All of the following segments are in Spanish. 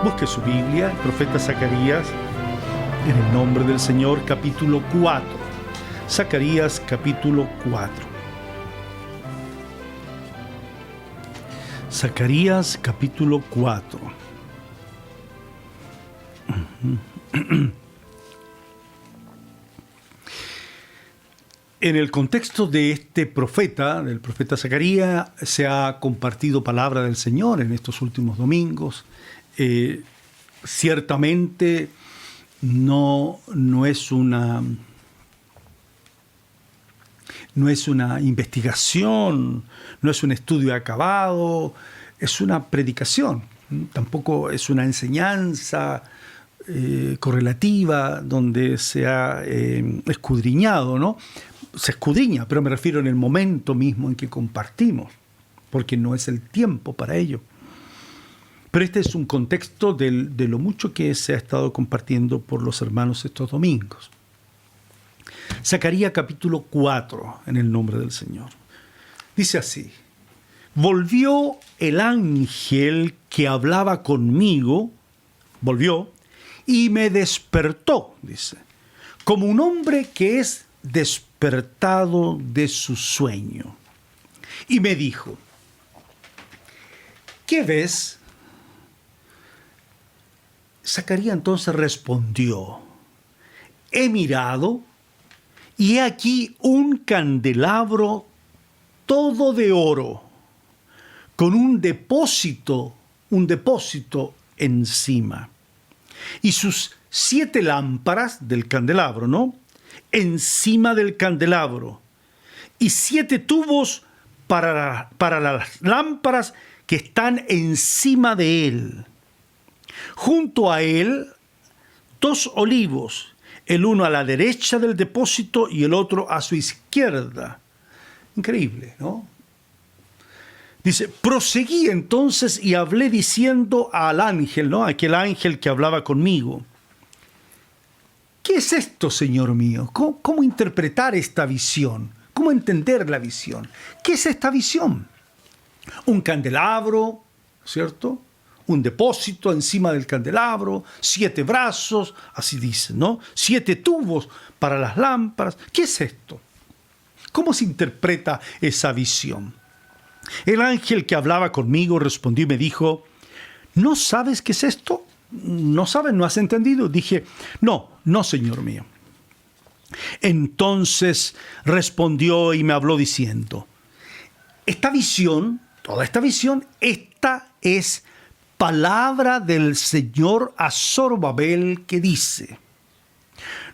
Busque su Biblia, el profeta Zacarías, en el nombre del Señor, capítulo 4. Zacarías, capítulo 4. Zacarías, capítulo 4. En el contexto de este profeta, del profeta Zacarías, se ha compartido palabra del Señor en estos últimos domingos. Ciertamente no es una investigación, no es un estudio acabado, es una predicación. Tampoco es una enseñanza correlativa donde se ha escudriñado, ¿no? Se escudriña, pero me refiero en el momento mismo en que compartimos, porque no es el tiempo para ello. Pero este es un contexto de lo mucho que se ha estado compartiendo por los hermanos estos domingos. Zacarías capítulo 4, en el nombre del Señor. Dice así: volvió el ángel que hablaba conmigo, volvió, y me despertó, dice, como un hombre que es despertado de su sueño. Y me dijo: ¿qué ves? Zacarías entonces respondió: he mirado, y he aquí un candelabro todo de oro, con un depósito encima, y sus 7 lámparas del candelabro, ¿no? Encima del candelabro, y 7 tubos para las lámparas que están encima de él. Junto a él 2 olivos, el uno a la derecha del depósito y el otro a su izquierda. Increíble, ¿no? Dice: proseguí entonces y hablé diciendo al ángel, ¿no? Aquel ángel que hablaba conmigo: ¿qué es esto, Señor mío? ¿Cómo interpretar esta visión? ¿Cómo entender la visión? ¿Qué es esta visión? Un candelabro, ¿cierto? Un depósito encima del candelabro, 7 brazos, así dice, ¿no? 7 tubos para las lámparas. ¿Qué es esto? ¿Cómo se interpreta esa visión? El ángel que hablaba conmigo respondió y me dijo: ¿no sabes qué es esto? ¿No sabes? ¿No has entendido? Dije: no, Señor mío. Entonces respondió y me habló diciendo: esta visión, toda esta visión, esta es palabra del Señor a Zorobabel, que dice: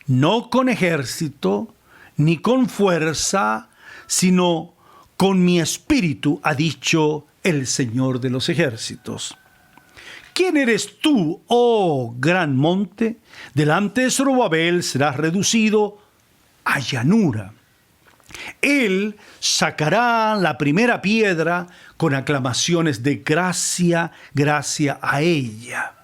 no con ejército ni con fuerza, sino con mi espíritu, ha dicho el Señor de los ejércitos. ¿Quién eres tú, oh gran monte? Delante de Zorobabel serás reducido a llanura. Él sacará la primera piedra con aclamaciones de gracia, gracia a ella.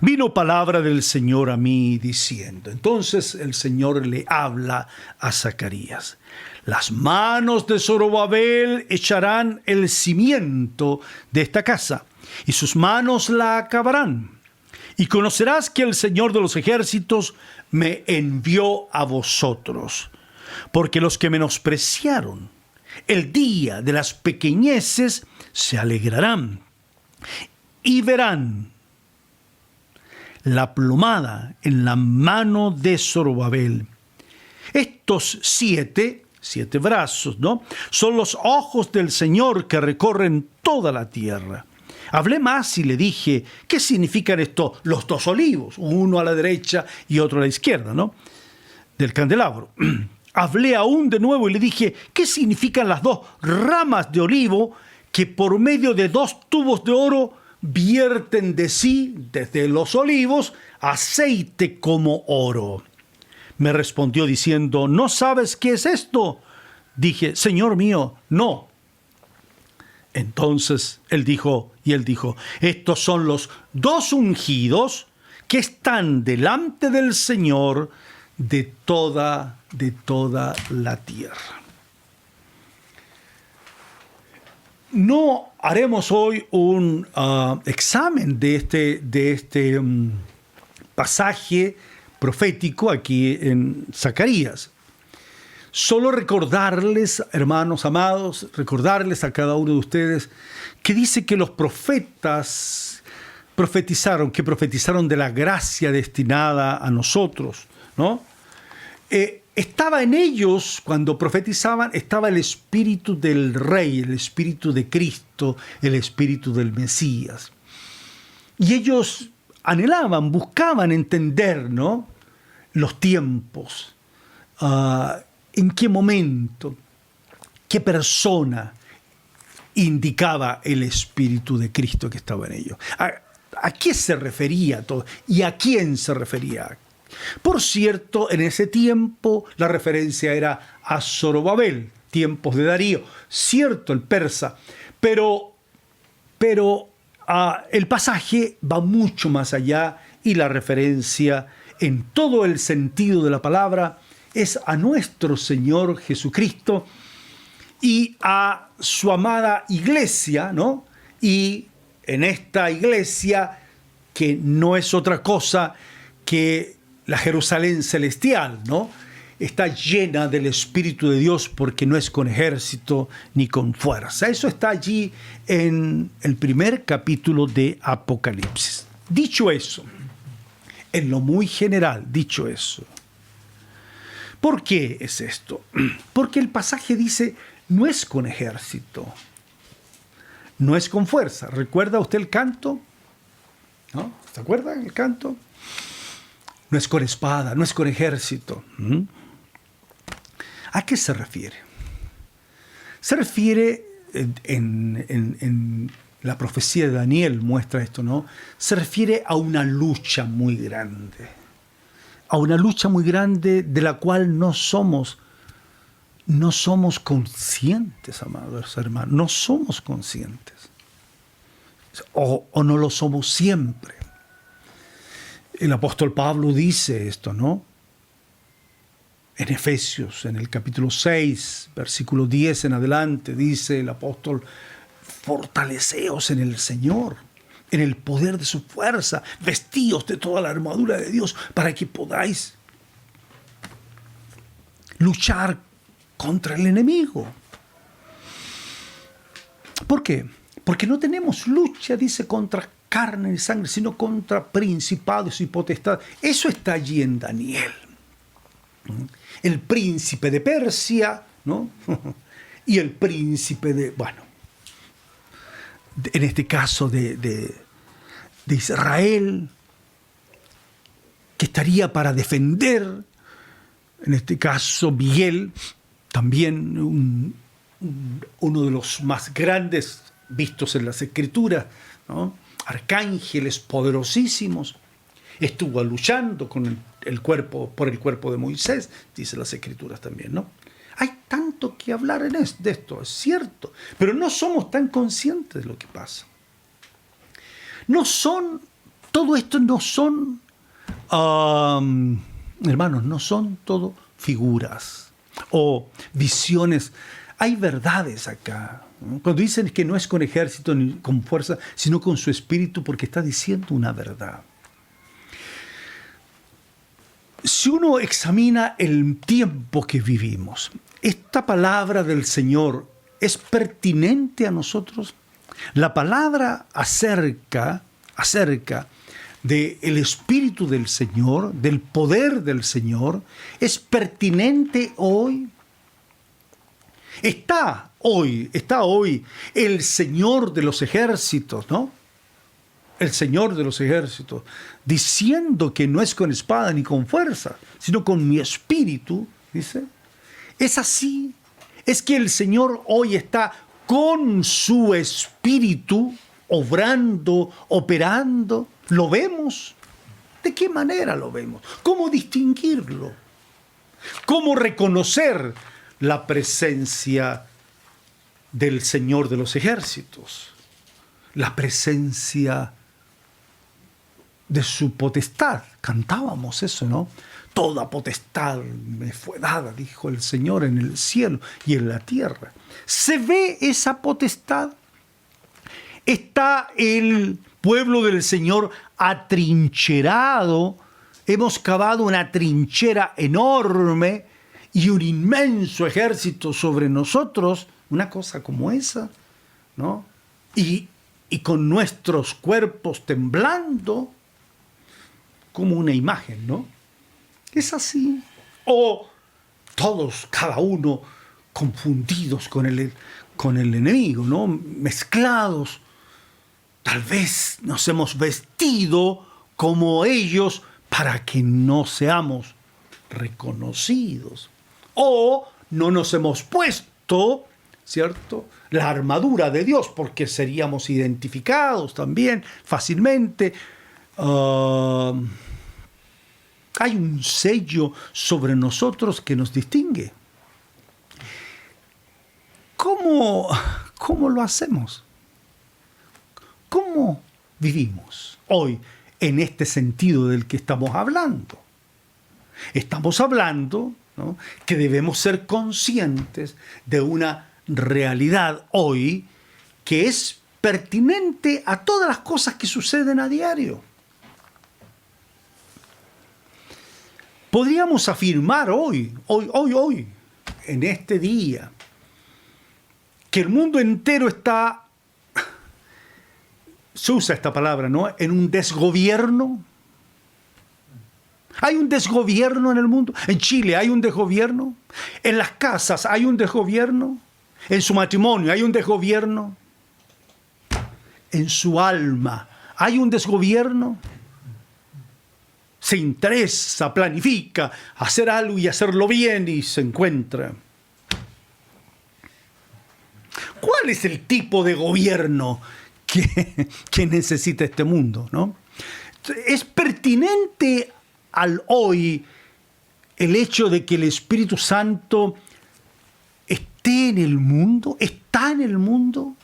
Vino palabra del Señor a mí diciendo. Entonces el Señor le habla a Zacarías: las manos de Zorobabel echarán el cimiento de esta casa, y sus manos la acabarán. Y conocerás que el Señor de los ejércitos me envió a vosotros. Porque los que menospreciaron el día de las pequeñeces se alegrarán y verán la plomada en la mano de Zorobabel. Estos 7 brazos, ¿no?, son los ojos del Señor que recorren toda la tierra. Hablé más y le dije: ¿qué significan estos los 2 olivos, uno a la derecha y otro a la izquierda, ¿no?, del candelabro? Hablé aún de nuevo y le dije: ¿qué significan las 2 ramas de olivo que por medio de 2 tubos de oro vierten de sí, desde los olivos, aceite como oro? Me respondió diciendo: ¿no sabes qué es esto? Dije: Señor mío, no. Entonces él dijo: estos son los 2 ungidos que están delante del Señor de toda la tierra. No haremos hoy un examen de este pasaje profético aquí en Zacarías. Solo recordarles, hermanos amados, recordarles a cada uno de ustedes que dice que los profetas profetizaron de la gracia destinada a nosotros, ¿no? Estaba en ellos, cuando profetizaban, estaba el espíritu del Rey, el espíritu de Cristo, el espíritu del Mesías. Y ellos anhelaban, buscaban entender, ¿no?, los tiempos, en qué momento, qué persona indicaba el espíritu de Cristo que estaba en ellos. ¿A qué se refería todo? ¿Y a quién se refería? Por cierto, en ese tiempo la referencia era a Zorobabel, tiempos de Darío, cierto, el persa, pero el pasaje va mucho más allá y la referencia en todo el sentido de la palabra es a nuestro Señor Jesucristo y a su amada iglesia, ¿no? Y en esta iglesia, que no es otra cosa que la Jerusalén celestial, ¿no?, está llena del Espíritu de Dios, porque no es con ejército ni con fuerza. Eso está allí en el primer capítulo de Apocalipsis. Dicho eso, en lo muy general, dicho eso, ¿por qué es esto? Porque el pasaje dice, no es con ejército, no es con fuerza. ¿Recuerda usted el canto? ¿No? ¿Se acuerda el canto? No es con espada, no es con ejército. ¿A qué se refiere? Se refiere, en la profecía de Daniel muestra esto, ¿no? Se refiere a una lucha muy grande. A una lucha muy grande de la cual no somos conscientes, amados hermanos. No somos conscientes. O no lo somos siempre. El apóstol Pablo dice esto, ¿no? En Efesios, en el capítulo 6, versículo 10 en adelante, dice el apóstol, fortaleceos en el Señor, en el poder de su fuerza, vestíos de toda la armadura de Dios para que podáis luchar contra el enemigo. ¿Por qué? Porque no tenemos lucha, dice, contra carne y sangre, sino contra principados y potestades. Eso está allí en Daniel. El príncipe de Persia, ¿no? Y el príncipe de, en este caso de Israel, que estaría para defender, en este caso Miguel, también uno de los más grandes vistos en las Escrituras, ¿no? Arcángeles poderosísimos, estuvo luchando por el cuerpo de Moisés, dice las Escrituras también, ¿no? Hay tanto que hablar de esto, es cierto, pero no somos tan conscientes de lo que pasa. Todo esto no son, hermanos, no son todo figuras o visiones. Hay verdades acá. Cuando dicen que no es con ejército ni con fuerza, sino con su espíritu, porque está diciendo una verdad. Si uno examina el tiempo que vivimos, ¿esta palabra del Señor es pertinente a nosotros? La palabra acerca del Espíritu del Señor, del poder del Señor, ¿es pertinente hoy? Está hoy el Señor de los ejércitos, ¿no? El Señor de los ejércitos, diciendo que no es con espada ni con fuerza, sino con mi espíritu, dice. Es así. Es que el Señor hoy está con su espíritu, obrando, operando. ¿Lo vemos? ¿De qué manera lo vemos? ¿Cómo distinguirlo? ¿Cómo reconocer la presencia del Señor de los ejércitos? La presencia de su potestad. Cantábamos eso, ¿no? Toda potestad me fue dada, dijo el Señor, en el cielo y en la tierra. ¿Se ve esa potestad? Está el pueblo del Señor atrincherado. Hemos cavado una trinchera enorme y un inmenso ejército sobre nosotros, una cosa como esa, ¿no? Y con nuestros cuerpos temblando, como una imagen, ¿no? Es así. O todos, cada uno, confundidos con el enemigo, ¿no? Mezclados. Tal vez nos hemos vestido como ellos para que no seamos reconocidos. O no nos hemos puesto, ¿cierto?, la armadura de Dios, porque seríamos identificados también fácilmente. Hay un sello sobre nosotros que nos distingue. ¿Cómo lo hacemos? ¿Cómo vivimos hoy en este sentido del que estamos hablando? Estamos hablando, ¿no?, que debemos ser conscientes de una realidad hoy que es pertinente a todas las cosas que suceden a diario. Podríamos afirmar hoy, en este día, que el mundo entero está, se usa esta palabra, ¿no?, en un desgobierno. Hay un desgobierno en el mundo. En Chile hay un desgobierno. En las casas hay un desgobierno. En su matrimonio hay un desgobierno. En su alma hay un desgobierno. Se interesa, planifica hacer algo y hacerlo bien y se encuentra. ¿Cuál es el tipo de gobierno que necesita este mundo, ¿no? Es pertinente al hoy el hecho de que el Espíritu Santo esté en el mundo, está en el mundo.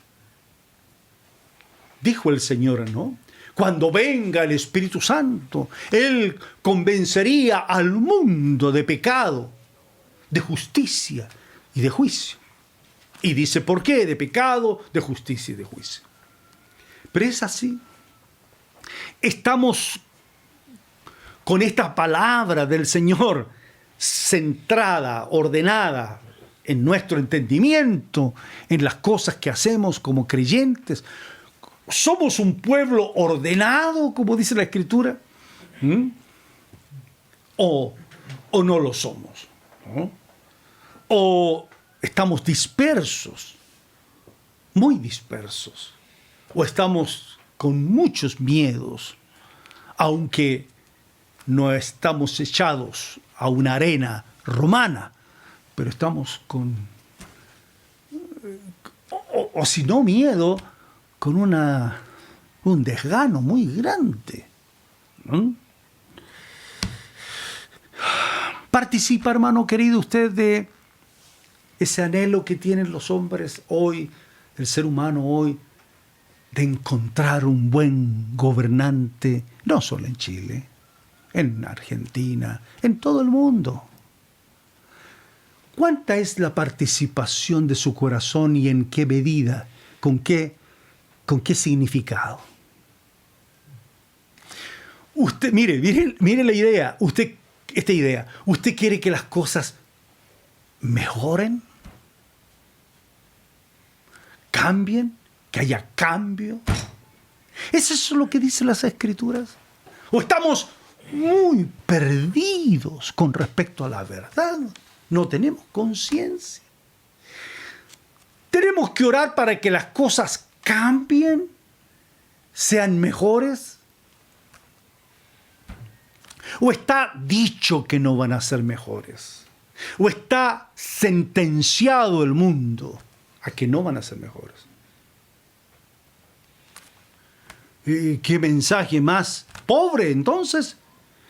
Dijo el Señor, ¿no? Cuando venga el Espíritu Santo, Él convencería al mundo de pecado, de justicia y de juicio. Y dice, ¿por qué? De pecado, de justicia y de juicio. Pero es así. Estamos con esta palabra del Señor centrada, ordenada en nuestro entendimiento, en las cosas que hacemos como creyentes. ¿Somos un pueblo ordenado, como dice la Escritura? ¿O no lo somos? ¿No? ¿O estamos dispersos, muy dispersos? ¿O estamos con muchos miedos, aunque no estamos echados a una arena romana, pero estamos con, o si no miedo, con un desgano muy grande? ¿No? ¿Participa, hermano querido, usted de ese anhelo que tienen los hombres hoy, el ser humano hoy, de encontrar un buen gobernante, no solo en Chile, en Argentina, en todo el mundo? ¿Cuánta es la participación de su corazón y en qué medida? ¿Con qué significado? Usted, mire la idea. Esta idea. ¿Usted quiere que las cosas mejoren? ¿Cambien? ¿Que haya cambio? ¿Es eso lo que dicen las Escrituras? ¿O estamos muy perdidos con respecto a la verdad? No tenemos conciencia. Tenemos que orar para que las cosas cambien, sean mejores. ¿O está dicho que no van a ser mejores? ¿O está sentenciado el mundo a que no van a ser mejores? ¿Qué mensaje más pobre entonces?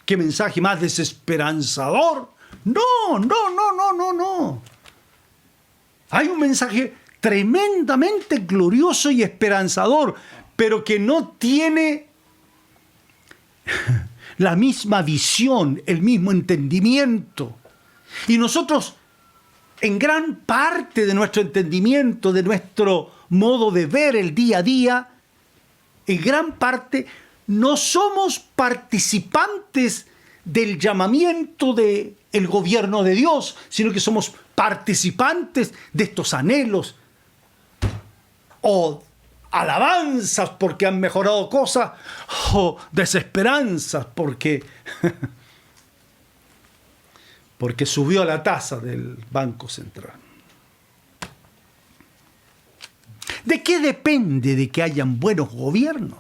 ¿Qué mensaje más desesperanzador? No. Hay un mensaje tremendamente glorioso y esperanzador, pero que no tiene la misma visión, el mismo entendimiento. Y nosotros, en gran parte de nuestro entendimiento, de nuestro modo de ver el día a día, en gran parte, no somos participantes del llamamiento del gobierno de Dios, sino que somos participantes de estos anhelos o alabanzas porque han mejorado cosas o desesperanzas porque subió la tasa del Banco Central. ¿De qué depende de que hayan buenos gobiernos?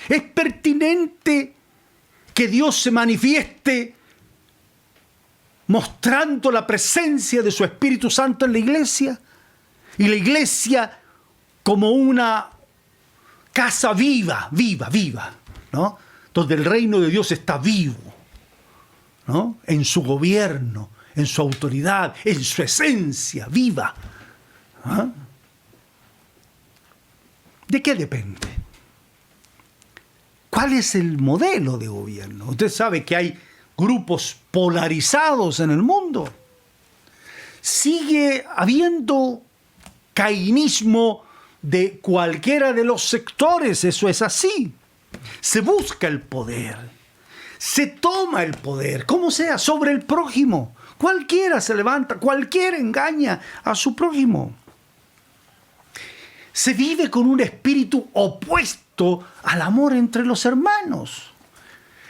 ¿Es pertinente que Dios se manifieste mostrando la presencia de su Espíritu Santo en la iglesia? Y la iglesia como una casa viva, ¿no? Donde el reino de Dios está vivo, ¿no? En su gobierno, en su autoridad, en su esencia viva. ¿Ah? ¿De qué depende? ¿Cuál es el modelo de gobierno? Usted sabe que hay grupos polarizados en el mundo. Sigue habiendo cainismo de cualquiera de los sectores, eso es así. Se busca el poder, se toma el poder, como sea, sobre el prójimo. Cualquiera se levanta, cualquiera engaña a su prójimo. Se vive con un espíritu opuesto al amor entre los hermanos.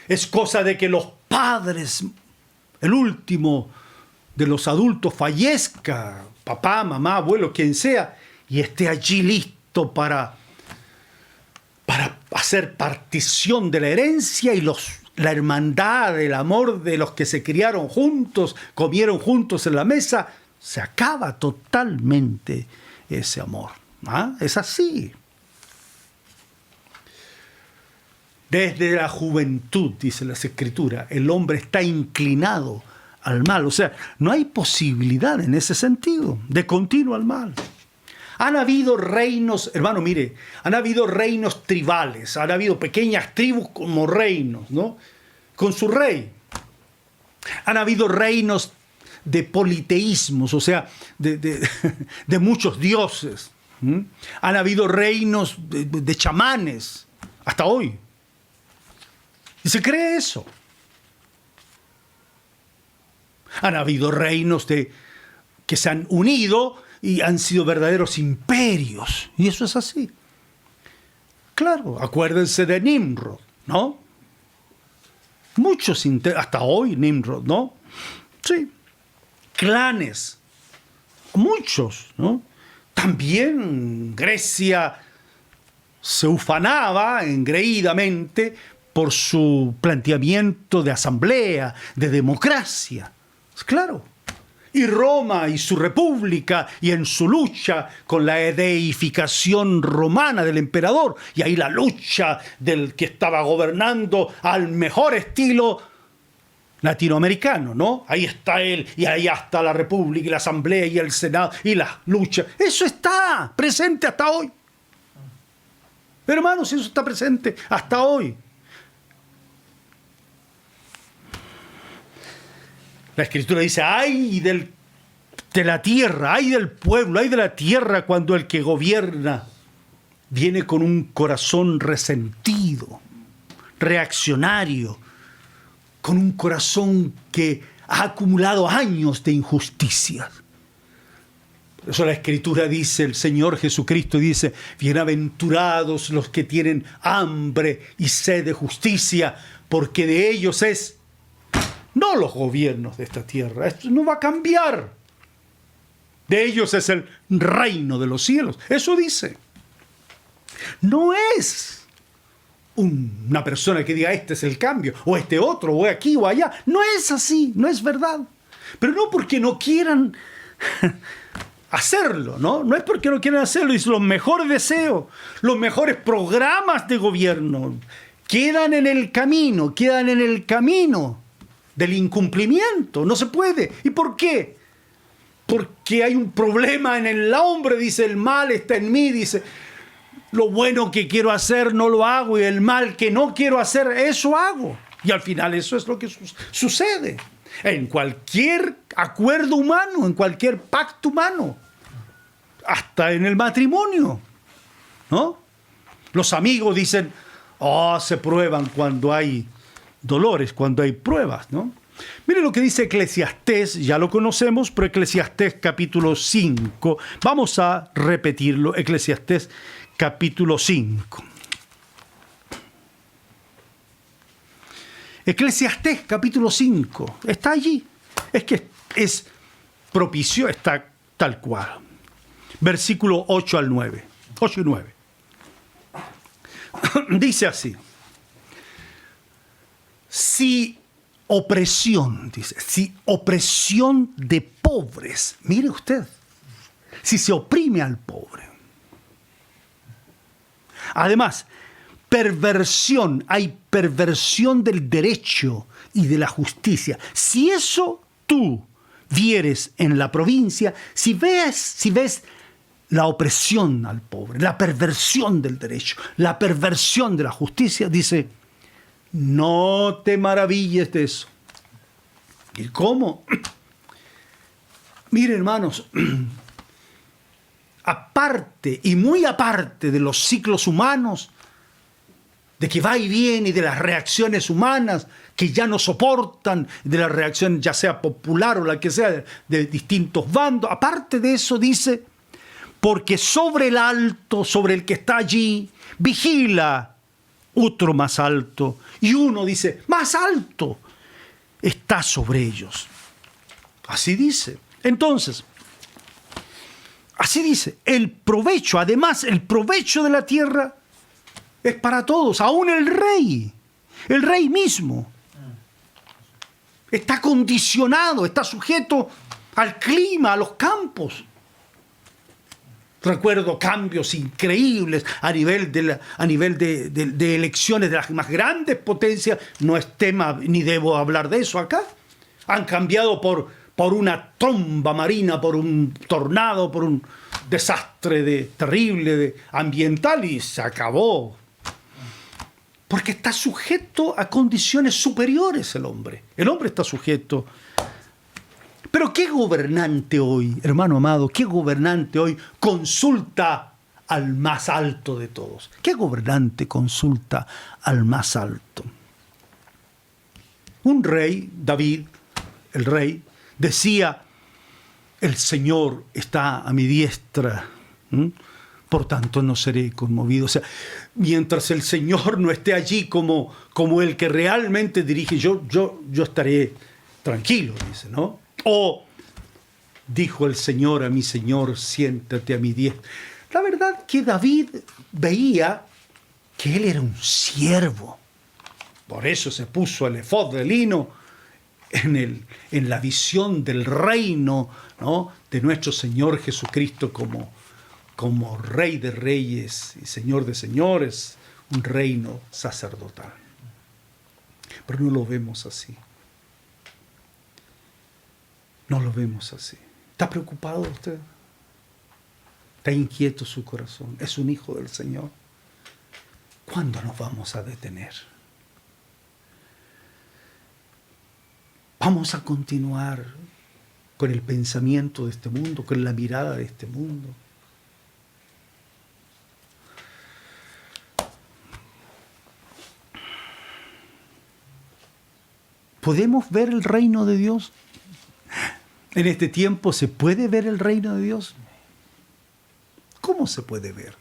Es cosa de que los padres, el último de los adultos, fallezca, papá, mamá, abuelo, quien sea, y esté allí listo para hacer partición de la herencia y la hermandad, el amor de los que se criaron juntos, comieron juntos en la mesa, se acaba totalmente ese amor. ¿Ah? Es así. Desde la juventud, dice las Escrituras, el hombre está inclinado al mal. O sea, no hay posibilidad en ese sentido de continuo al mal. Han habido reinos, hermano, mire, han habido reinos tribales, han habido pequeñas tribus como reinos, ¿no? Con su rey. Han habido reinos de politeísmos, o sea, de muchos dioses. Han habido reinos de chamanes, hasta hoy. Y se cree eso. Han habido reinos que se han unido y han sido verdaderos imperios. Y eso es así. Claro, acuérdense de Nimrod, ¿no? Muchos, hasta hoy Nimrod, ¿no? Sí. Clanes, muchos, ¿no? También Grecia se ufanaba engreídamente por su planteamiento de asamblea, de democracia. Claro. Y Roma y su república y en su lucha con la deificación romana del emperador. Y ahí la lucha del que estaba gobernando al mejor estilo latinoamericano, ¿no? Ahí está él y ahí está la república y la asamblea y el senado y la lucha. Eso está presente hasta hoy. Hermanos, eso está presente hasta hoy. La Escritura dice, ay de la tierra, ay del pueblo, ay de la tierra cuando el que gobierna viene con un corazón resentido, reaccionario, con un corazón que ha acumulado años de injusticias. Por eso la Escritura dice, el Señor Jesucristo dice, bienaventurados los que tienen hambre y sed de justicia, porque de ellos es, no los gobiernos de esta tierra, esto no va a cambiar. De ellos es el reino de los cielos. Eso dice. No es una persona que diga este es el cambio, o este otro, o aquí o allá. No es así, no es verdad. Pero no porque no quieran hacerlo, ¿no? No es porque no quieran hacerlo. Dice, los mejores deseos, los mejores programas de gobierno quedan en el camino del incumplimiento. No se puede. ¿Y por qué? Porque hay un problema en el hombre, dice, el mal está en mí, dice, lo bueno que quiero hacer no lo hago y el mal que no quiero hacer, eso hago. Y al final eso es lo que sucede en cualquier acuerdo humano, en cualquier pacto humano, hasta en el matrimonio, ¿no? Los amigos dicen, oh, se prueban cuando hay dolores, cuando hay pruebas, ¿no? Mire lo que dice Eclesiastés, ya lo conocemos, pero Eclesiastés capítulo 5. Vamos a repetirlo, Eclesiastés capítulo 5. Eclesiastés capítulo 5, está allí. Es que es propicio, está tal cual. Versículo 8 al 9. 8 y 9. Dice así. Si opresión de pobres, mire usted, si se oprime al pobre. Además, hay perversión del derecho y de la justicia. Si eso tú vieres en la provincia, si ves la opresión al pobre, la perversión del derecho, la perversión de la justicia, dice, no te maravilles de eso. ¿Y cómo? Miren, hermanos, aparte y muy aparte de los ciclos humanos, de que va y viene y de las reacciones humanas que ya no soportan, de la reacción ya sea popular o la que sea, de distintos bandos, aparte de eso dice, porque sobre el alto, sobre el que está allí, vigila otro más alto, y uno dice, más alto, está sobre ellos. Así dice. Entonces, así dice, el provecho, además el provecho de la tierra es para todos, aún el rey mismo está condicionado, está sujeto al clima, a los campos. Recuerdo cambios increíbles a nivel de elecciones de las más grandes potencias. No es tema ni debo hablar de eso acá. Han cambiado por una tromba marina, por un tornado, por un desastre terrible ambiental y se acabó. Porque está sujeto a condiciones superiores el hombre. El hombre está sujeto. Pero ¿qué gobernante hoy, hermano amado, qué gobernante hoy consulta al más alto de todos? ¿Qué gobernante consulta al más alto? Un rey, David, el rey, decía, el Señor está a mi diestra, por tanto no seré conmovido. O sea, mientras el Señor no esté allí como el que realmente dirige, yo estaré tranquilo, dice, ¿no? O dijo el Señor a mi Señor, siéntate a mi diestra. La verdad que David veía que él era un siervo. Por eso se puso el efod de lino en la visión del reino, ¿no?, de nuestro Señor Jesucristo como Rey de reyes y Señor de señores, un reino sacerdotal. Pero no lo vemos así. No lo vemos así. ¿Está preocupado usted? ¿Está inquieto su corazón? ¿Es un hijo del Señor? ¿Cuándo nos vamos a detener? Vamos a continuar con el pensamiento de este mundo, con la mirada de este mundo. ¿Podemos ver el reino de Dios? En este tiempo, ¿se puede ver el reino de Dios? ¿Cómo se puede ver?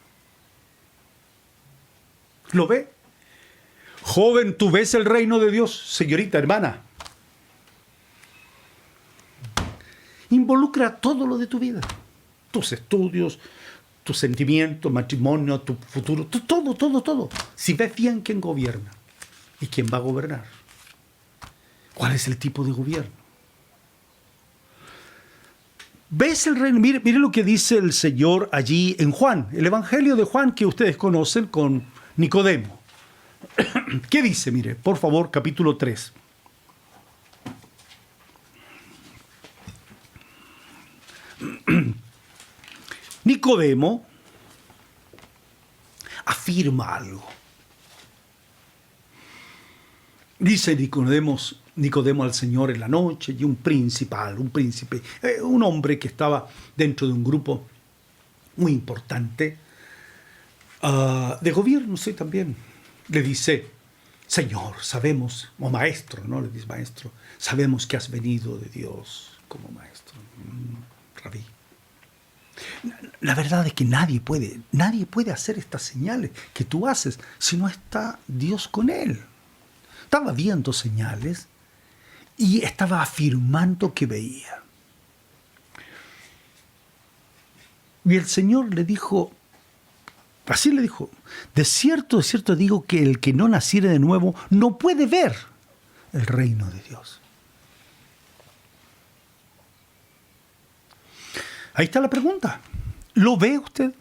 ¿Lo ve? Joven, ¿tú ves el reino de Dios? Señorita, hermana. Involucra todo lo de tu vida. Tus estudios, tus sentimientos, matrimonio, tu futuro, todo. Si ves bien quién gobierna y quién va a gobernar. ¿Cuál es el tipo de gobierno? ¿Ves el reino? Mire lo que dice el Señor allí en Juan, el Evangelio de Juan que ustedes conocen con Nicodemo. ¿Qué dice? Mire, por favor, capítulo 3. Nicodemo afirma algo. Dice Nicodemo al Señor en la noche, y un príncipe, un hombre que estaba dentro de un grupo muy importante, de gobierno, sí, también. Le dice, Señor, sabemos, o maestro, ¿no? Le dice, maestro, sabemos que has venido de Dios como maestro, rabí. La verdad es que nadie puede hacer estas señales que tú haces si no está Dios con él. Estaba viendo señales y estaba afirmando que veía. Y el Señor le dijo, así le dijo, de cierto digo que el que no naciere de nuevo no puede ver el reino de Dios. Ahí está la pregunta. ¿Lo ve usted?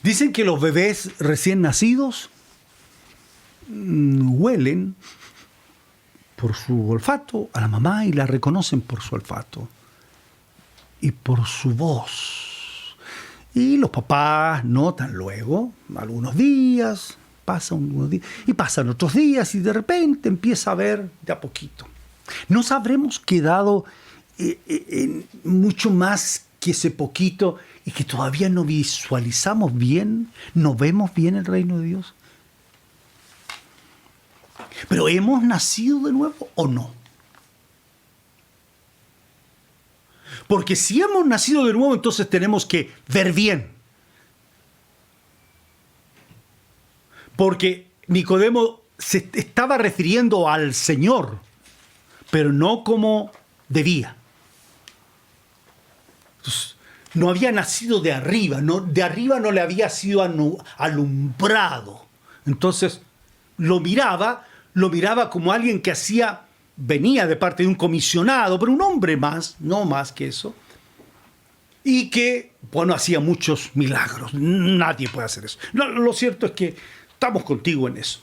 Dicen que los bebés recién nacidos huelen por su olfato a la mamá y la reconocen por su olfato y por su voz. Y los papás notan luego, algunos días, pasan unos días, y pasan otros días, y de repente empieza a ver de a poquito. Nos habremos quedado en mucho más que ese poquito y que todavía no visualizamos bien, no vemos bien el reino de Dios. Pero ¿hemos nacido de nuevo o no? Porque si hemos nacido de nuevo, entonces tenemos que ver bien. Porque Nicodemo se estaba refiriendo al Señor, pero no como debía. Entonces, no había nacido de arriba, de arriba no le había sido alumbrado. Entonces lo miraba como alguien que venía de parte de un comisionado, pero un hombre más, no más que eso, y que, bueno, hacía muchos milagros. Nadie puede hacer eso. Lo cierto es que estamos contigo en eso.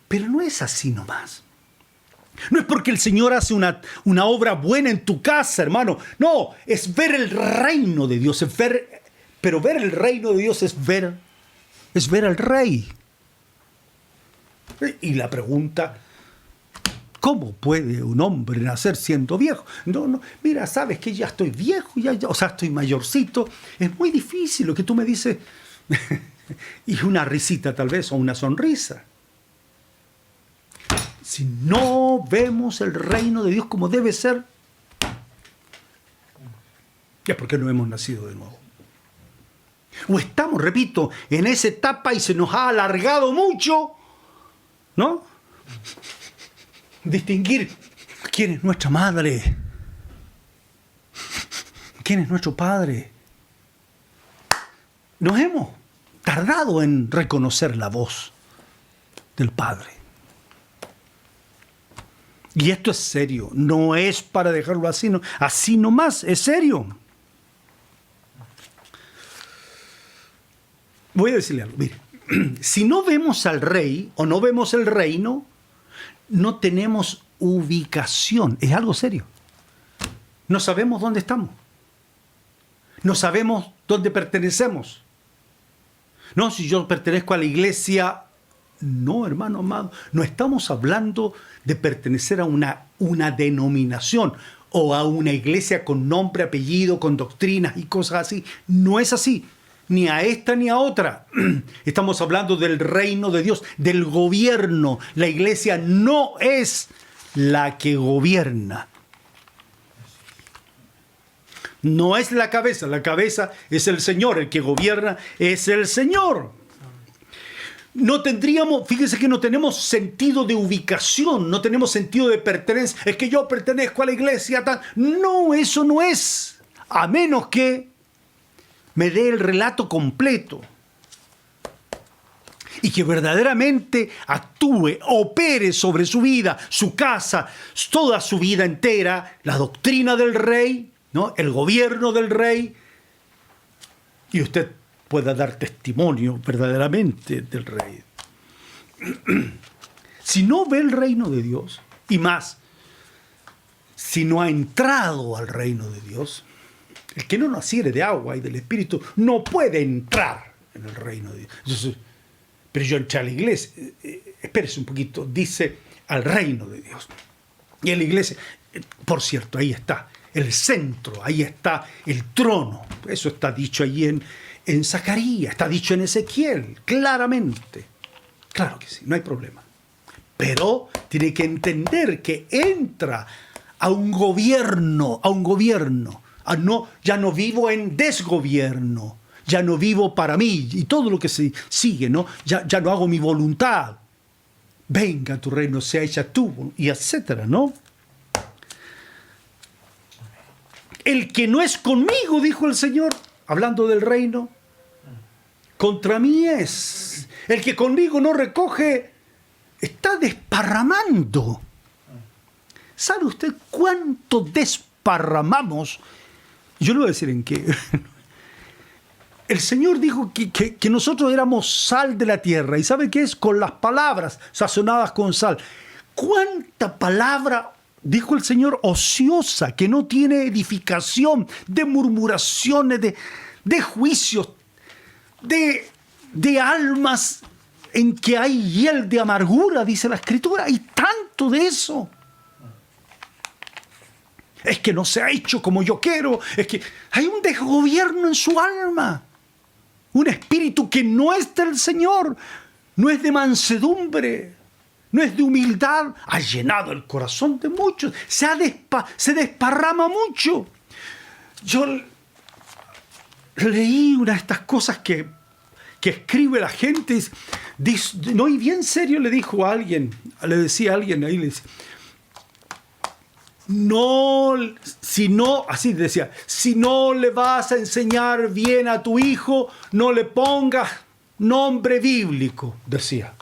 Pero no es así nomás. No es porque el Señor hace una obra buena en tu casa, hermano. No, es ver el reino de Dios. Pero ver el reino de Dios es ver al Rey. Y la pregunta, ¿cómo puede un hombre nacer siendo viejo? No, mira, sabes que ya estoy viejo, o sea, estoy mayorcito. Es muy difícil lo que tú me dices. Y una risita tal vez, o una sonrisa. Si no vemos el reino de Dios como debe ser, es porque no hemos nacido de nuevo. O estamos, repito, en esa etapa y se nos ha alargado mucho, ¿no? Distinguir quién es nuestra madre, quién es nuestro padre. Nos hemos tardado en reconocer la voz del Padre. Y esto es serio, no es para dejarlo así, no, así nomás, es serio. Voy a decirle algo, mire, si no vemos al Rey o no vemos el reino, no tenemos ubicación, es algo serio. No sabemos dónde estamos, no sabemos dónde pertenecemos. No, si yo pertenezco a la iglesia, no, hermano amado, no estamos hablando de pertenecer a una denominación o a una iglesia con nombre, apellido, con doctrinas y cosas así. No es así, ni a esta ni a otra. Estamos hablando del reino de Dios, del gobierno. La iglesia no es la que gobierna. No es la cabeza es el Señor, el que gobierna es el Señor. No tendríamos, fíjense que no tenemos sentido de ubicación, no tenemos sentido de pertenencia. Es que yo pertenezco a la iglesia tal. No, eso no es. A menos que me dé el relato completo. Y que verdaderamente actúe, opere sobre su vida, su casa, toda su vida entera, la doctrina del Rey, ¿no? El gobierno del Rey. Y usted pueda dar testimonio verdaderamente del Rey. Si no ve el reino de Dios, y más, si no ha entrado al reino de Dios, el que no naciere de agua y del Espíritu no puede entrar en el reino de Dios. Entonces, pero yo entré a la iglesia, espérese un poquito, dice al reino de Dios. Y en la iglesia, por cierto, ahí está, el centro, ahí está el trono. Eso está dicho ahí en Zacarías, está dicho en Ezequiel, claramente. Claro que sí, no hay problema. Pero tiene que entender que entra a un gobierno, ya no vivo en desgobierno, ya no vivo para mí y todo lo que se sigue, ¿no? Ya no hago mi voluntad. Venga tu reino, sea hecha tu, y etcétera, ¿no? El que no es conmigo, dijo el Señor, hablando del reino, contra mí es. El que conmigo no recoge, está desparramando. ¿Sabe usted cuánto desparramamos? Yo le voy a decir en qué. El Señor dijo que nosotros éramos sal de la tierra. ¿Y sabe qué es? Con las palabras sazonadas con sal. ¿Cuánta palabra, dijo el Señor, ociosa, que no tiene edificación, de murmuraciones, de juicios, de almas en que hay hiel de amargura, dice la Escritura? Hay tanto de eso. Es que no se ha hecho como yo quiero. Es que hay un desgobierno en su alma. Un espíritu que no es del Señor. No es de mansedumbre. No es de humildad. Ha llenado el corazón de muchos. Se desparrama mucho. Yo leí una de estas cosas que escribe la gente. No, y bien serio le dijo a alguien. Le decía a alguien ahí. Le decía, así decía, si no le vas a enseñar bien a tu hijo, no le pongas nombre bíblico, decía.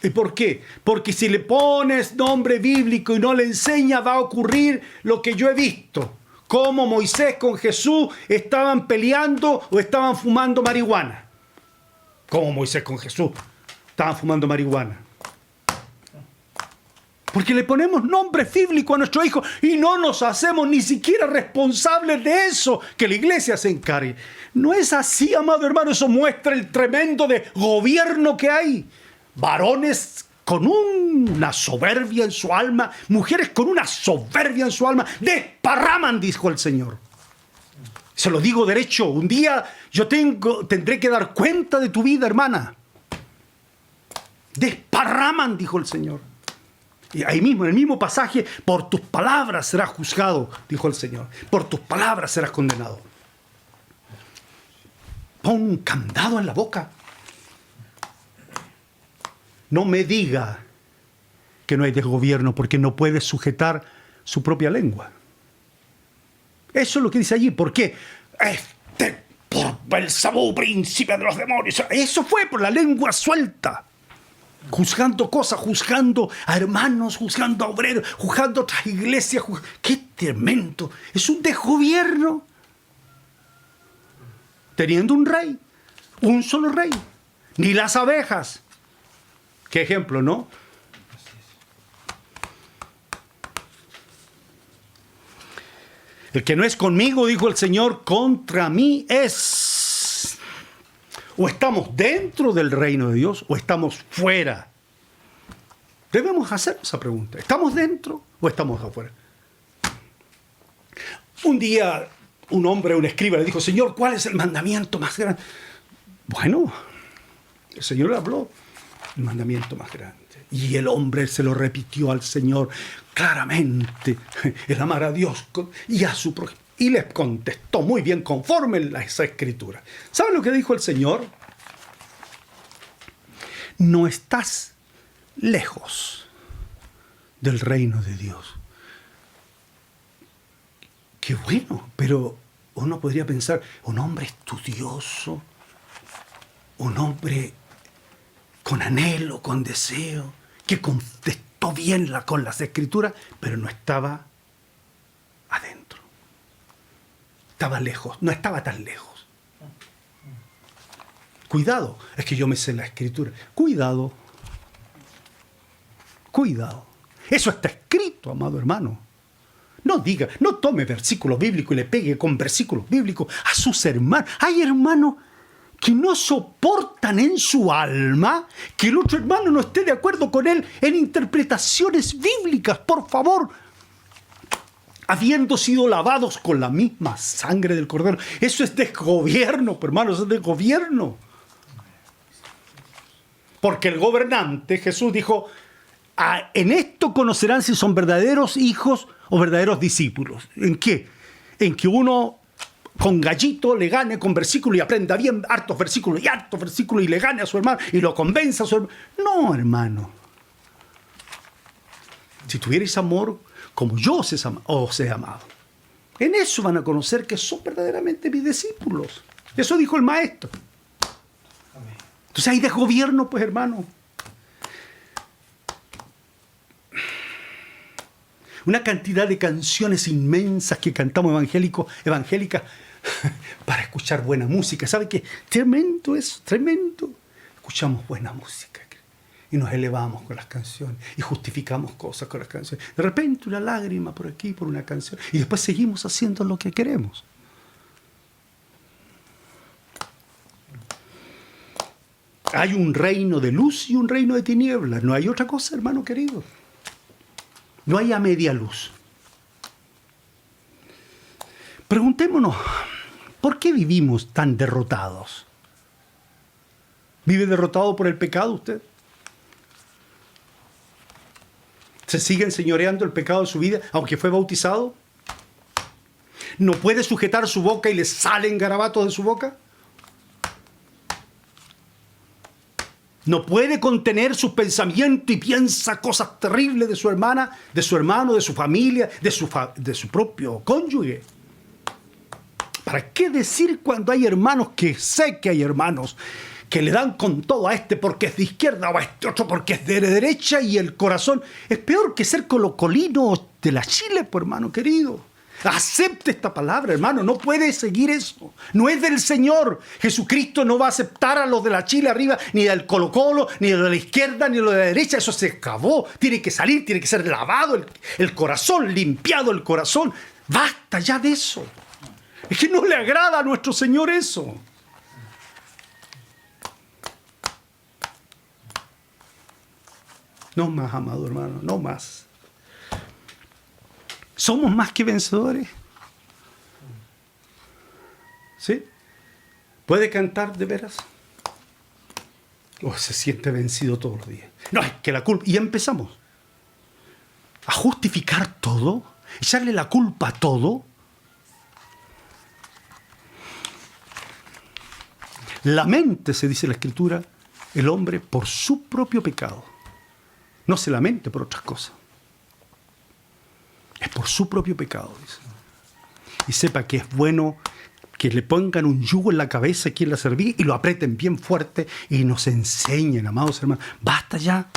¿Y por qué? Porque si le pones nombre bíblico y no le enseñas, va a ocurrir lo que yo he visto. Como Moisés con Jesús estaban peleando o estaban fumando marihuana. Como Moisés con Jesús estaban fumando marihuana. Porque le ponemos nombre bíblico a nuestro hijo y no nos hacemos ni siquiera responsables de eso, que la iglesia se encargue. No es así, amado hermano, eso muestra el tremendo de gobierno que hay. Varones con una soberbia en su alma, mujeres con una soberbia en su alma, desparraman, dijo el Señor. Se lo digo derecho, un día yo tendré que dar cuenta de tu vida, hermana. Desparraman, dijo el Señor. Y ahí mismo, en el mismo pasaje, por tus palabras serás juzgado, dijo el Señor. Por tus palabras serás condenado. Pon un candado en la boca. No me diga que no hay desgobierno porque no puede sujetar su propia lengua. Eso es lo que dice allí. ¿Por qué? Por Belzebú, príncipe de los demonios. Eso fue por la lengua suelta. Juzgando cosas, juzgando a hermanos, juzgando a obreros, juzgando a otras iglesias. ¡Qué tremendo! Es un desgobierno. Teniendo un rey, un solo rey. Ni las abejas. ¿Qué ejemplo, no? El que no es conmigo, dijo el Señor, contra mí es. O estamos dentro del reino de Dios o estamos fuera. Debemos hacer esa pregunta. ¿Estamos dentro o estamos afuera? Un día un hombre, un escriba, le dijo, Señor, ¿cuál es el mandamiento más grande? Bueno, el Señor le habló, el mandamiento más grande. Y el hombre se lo repitió al Señor claramente, el amar a Dios y a su prójimo. Y les contestó muy bien conforme a esa escritura. ¿Saben lo que dijo el Señor? No estás lejos del reino de Dios. Qué bueno, pero uno podría pensar, un hombre estudioso, un hombre con anhelo, con deseo, que contestó bien con las escrituras, pero no estaba adentro. Estaba lejos, no estaba tan lejos. Cuidado, es que yo me sé la escritura. Cuidado. Cuidado. Eso está escrito, amado hermano. No diga, no tome versículos bíblicos y le pegue con versículos bíblicos a sus hermanos. Hay hermanos que no soportan en su alma que el otro hermano no esté de acuerdo con él en interpretaciones bíblicas. Por favor, habiendo sido lavados con la misma sangre del Cordero. Eso es desgobierno, hermanos, eso es desgobierno. Porque el gobernante, Jesús dijo, en esto conocerán si son verdaderos hijos o verdaderos discípulos. ¿En qué? En que uno con gallito le gane con versículos y aprenda bien hartos versículos y le gane a su hermano y lo convenza a su hermano. No, si tuvierais amor como yo os he amado, en eso van a conocer que son verdaderamente mis discípulos. Eso dijo el maestro. Entonces hay desgobierno, pues, hermano. Una cantidad de canciones inmensas que cantamos evangélicas para escuchar buena música. ¿Sabe qué? Tremendo eso, tremendo. Escuchamos buena música y nos elevamos con las canciones y justificamos cosas con las canciones. De repente una lágrima por aquí, por una canción, y después seguimos haciendo lo que queremos. Hay un reino de luz y un reino de tinieblas. No hay otra cosa, hermano querido. No hay a media luz. Preguntémonos, ¿por qué vivimos tan derrotados? ¿Vive derrotado por el pecado usted? ¿Se sigue enseñoreando el pecado de su vida, aunque fue bautizado? ¿No puede sujetar su boca y le salen garabatos de su boca? ¿No puede contener sus pensamientos y piensa cosas terribles de su hermana, de su hermano, de su familia, de su propio cónyuge? ¿Para qué decir cuando hay hermanos, que sé que hay hermanos, que le dan con todo a este porque es de izquierda o a este otro porque es de derecha y el corazón es peor que ser colocolino de la Chile, pues, hermano querido? Acepte esta palabra, hermano. No puede seguir eso. No es del Señor. Jesucristo no va a aceptar a los de la Chile arriba, ni del Colo-Colo, ni de la izquierda, ni de la derecha. Eso se acabó. Tiene que salir, tiene que ser lavado el corazón, limpiado el corazón. Basta ya de eso. Es que no le agrada a nuestro Señor eso. No más, amado hermano, no más. ¿Somos más que vencedores? ¿Sí? ¿Puede cantar de veras? ¿O se siente vencido todos los días? No, es que la culpa... Y empezamos a justificar todo, echarle la culpa a todo. Lamente, dice la Escritura, el hombre por su propio pecado. No se lamente por otras cosas. Es por su propio pecado, dice. Y sepa que es bueno que le pongan un yugo en la cabeza aquí en la cerviz y lo aprieten bien fuerte y nos enseñen, amados hermanos. Basta ya.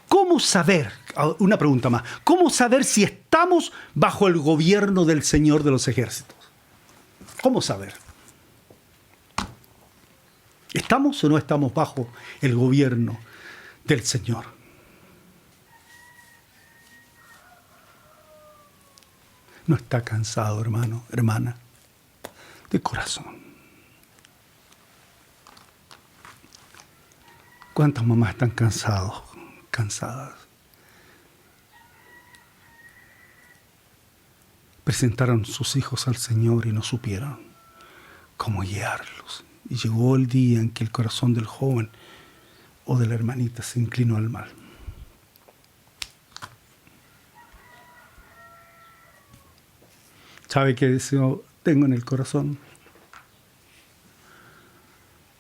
¿Cómo saber? Una pregunta más. ¿Cómo saber si estamos bajo el gobierno del Señor de los ejércitos? ¿Cómo saber? ¿Estamos o no estamos bajo el gobierno del Señor? No está cansado, hermano, hermana, de corazón. ¿Cuántas mamás están cansadas? Presentaron sus hijos al Señor y no supieron cómo guiarlos. Y llegó el día en que el corazón del joven o de la hermanita se inclinó al mal. ¿Sabe qué deseo tengo en el corazón?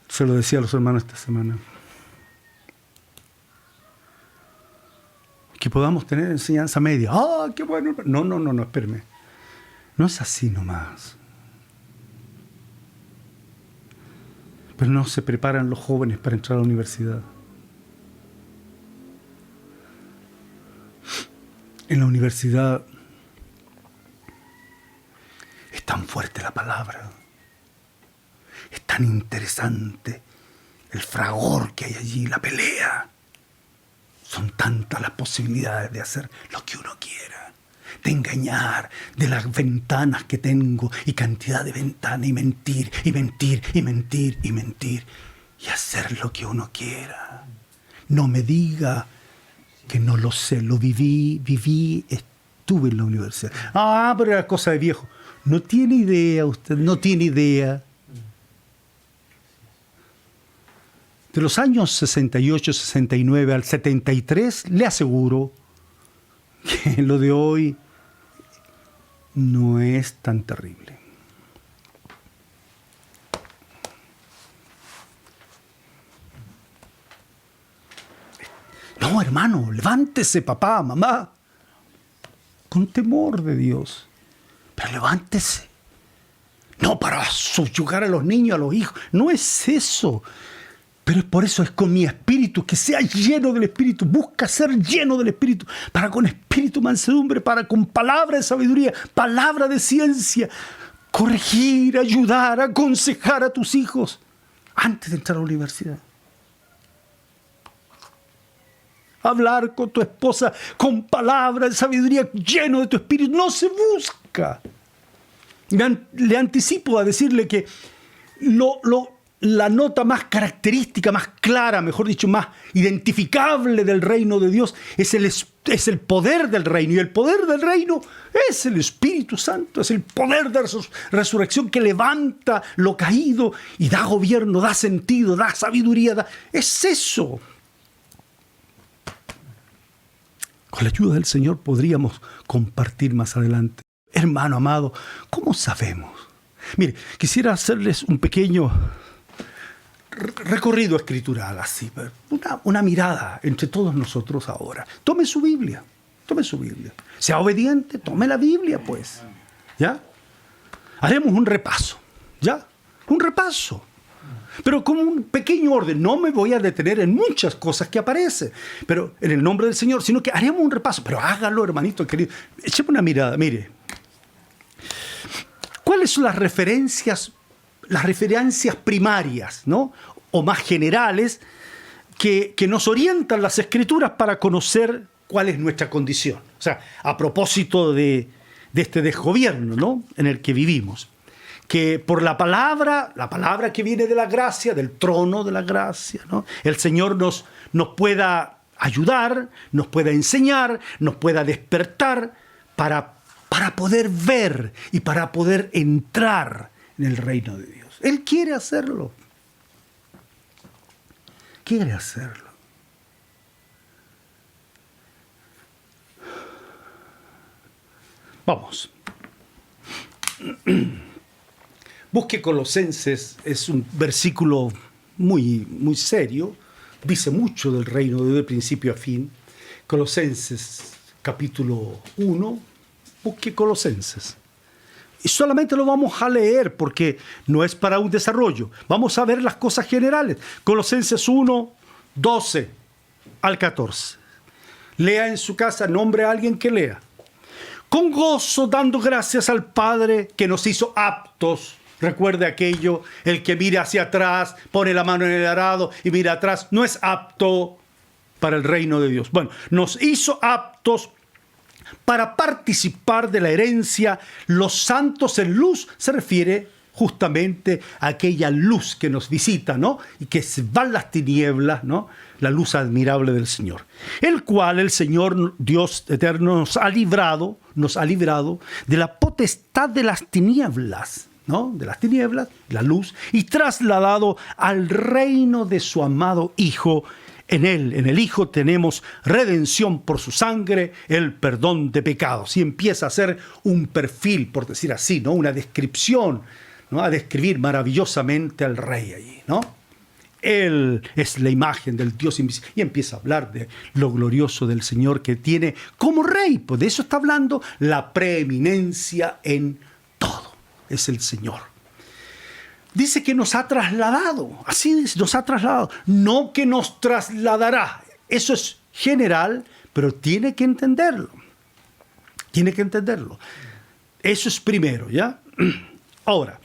Se lo decía a los hermanos esta semana. Que podamos tener enseñanza media. ¡Ah, qué bueno! No, espérame. No es así nomás. Pero no se preparan los jóvenes para entrar a la universidad. En la universidad es tan fuerte la palabra, es tan interesante el fragor que hay allí, la pelea. Son tantas las posibilidades de hacer lo que uno quiera, de engañar, de las ventanas que tengo y cantidad de ventanas, y mentir, y mentir, y mentir, y mentir, y hacer lo que uno quiera. No me diga Que no lo sé, lo viví, estuve en la universidad. Ah, pero era cosa de viejo. No tiene idea usted, no tiene idea. De los años 68, 69 al 73, le aseguro que lo de hoy no es tan terrible. No, hermano, levántese, papá, mamá, con temor de Dios. Pero levántese. No para subyugar a los niños, a los hijos. No es eso. Pero por eso es con mi espíritu, que sea lleno del espíritu. Busca ser lleno del espíritu. Para con espíritu mansedumbre, para con palabra de sabiduría, palabra de ciencia. Corregir, ayudar, aconsejar a tus hijos antes de entrar a la universidad. Hablar con tu esposa con palabra de sabiduría, lleno de tu espíritu. No se busca. Le anticipo a decirle que la nota más característica, más clara, mejor dicho, más identificable del reino de Dios es el poder del reino. Y el poder del reino es el Espíritu Santo, es el poder de resurrección que levanta lo caído y da gobierno, da sentido, da sabiduría. Es eso. Con la ayuda del Señor podríamos compartir más adelante. Hermano amado, ¿cómo sabemos? Mire, quisiera hacerles un pequeño recorrido escritural, así, una mirada entre todos nosotros ahora. Tome su Biblia. Sea obediente, tome la Biblia, pues. ¿Ya? Haremos un repaso. ¿Ya? Un repaso. Pero como un pequeño orden. No me voy a detener en muchas cosas que aparecen, pero en el nombre del Señor, sino que haremos un repaso. Pero hágalo, hermanito querido. Écheme una mirada, mire. ¿Cuáles son las referencias primarias, ¿no? O más generales que nos orientan las Escrituras para conocer cuál es nuestra condición? O sea, a propósito de este desgobierno, ¿no?, en el que vivimos. Que por la palabra que viene de la gracia, del trono de la gracia, ¿no?, el Señor nos pueda ayudar, nos pueda enseñar, nos pueda despertar para poder ver y para poder entrar en el reino de Dios. Él quiere hacerlo. Quiere hacerlo. Vamos. Busque Colosenses, es un versículo muy, muy serio, dice mucho del reino de principio a fin. Colosenses capítulo 1, busque Colosenses. Y solamente lo vamos a leer porque no es para un desarrollo. Vamos a ver las cosas generales. Colosenses 1, 12 al 14. Lea en su casa, nombre a alguien que lea. Con gozo, dando gracias al Padre que nos hizo aptos. Recuerde aquello, el que mira hacia atrás, pone la mano en el arado y mira atrás, no es apto para el reino de Dios. Bueno, nos hizo aptos para participar de la herencia. Los santos en luz se refiere justamente a aquella luz que nos visita, ¿no? Y que se van las tinieblas, ¿no? La luz admirable del Señor. El cual el Señor Dios eterno nos ha librado de la potestad de las tinieblas, ¿no?, de las tinieblas, la luz, y trasladado al reino de su amado Hijo. En el Hijo tenemos redención por su sangre, el perdón de pecados. Y empieza a hacer un perfil, por decir así, ¿no?, una descripción, ¿no?, a describir maravillosamente al Rey allí, ¿no? Él es la imagen del Dios invisible. Y empieza a hablar de lo glorioso del Señor que tiene como Rey. Pues de eso está hablando, la preeminencia en todo. Es el Señor. Dice que nos ha trasladado. Así dice, nos ha trasladado. No que nos trasladará. Eso es general, pero tiene que entenderlo. Tiene que entenderlo. Eso es primero, ¿ya? Ahora,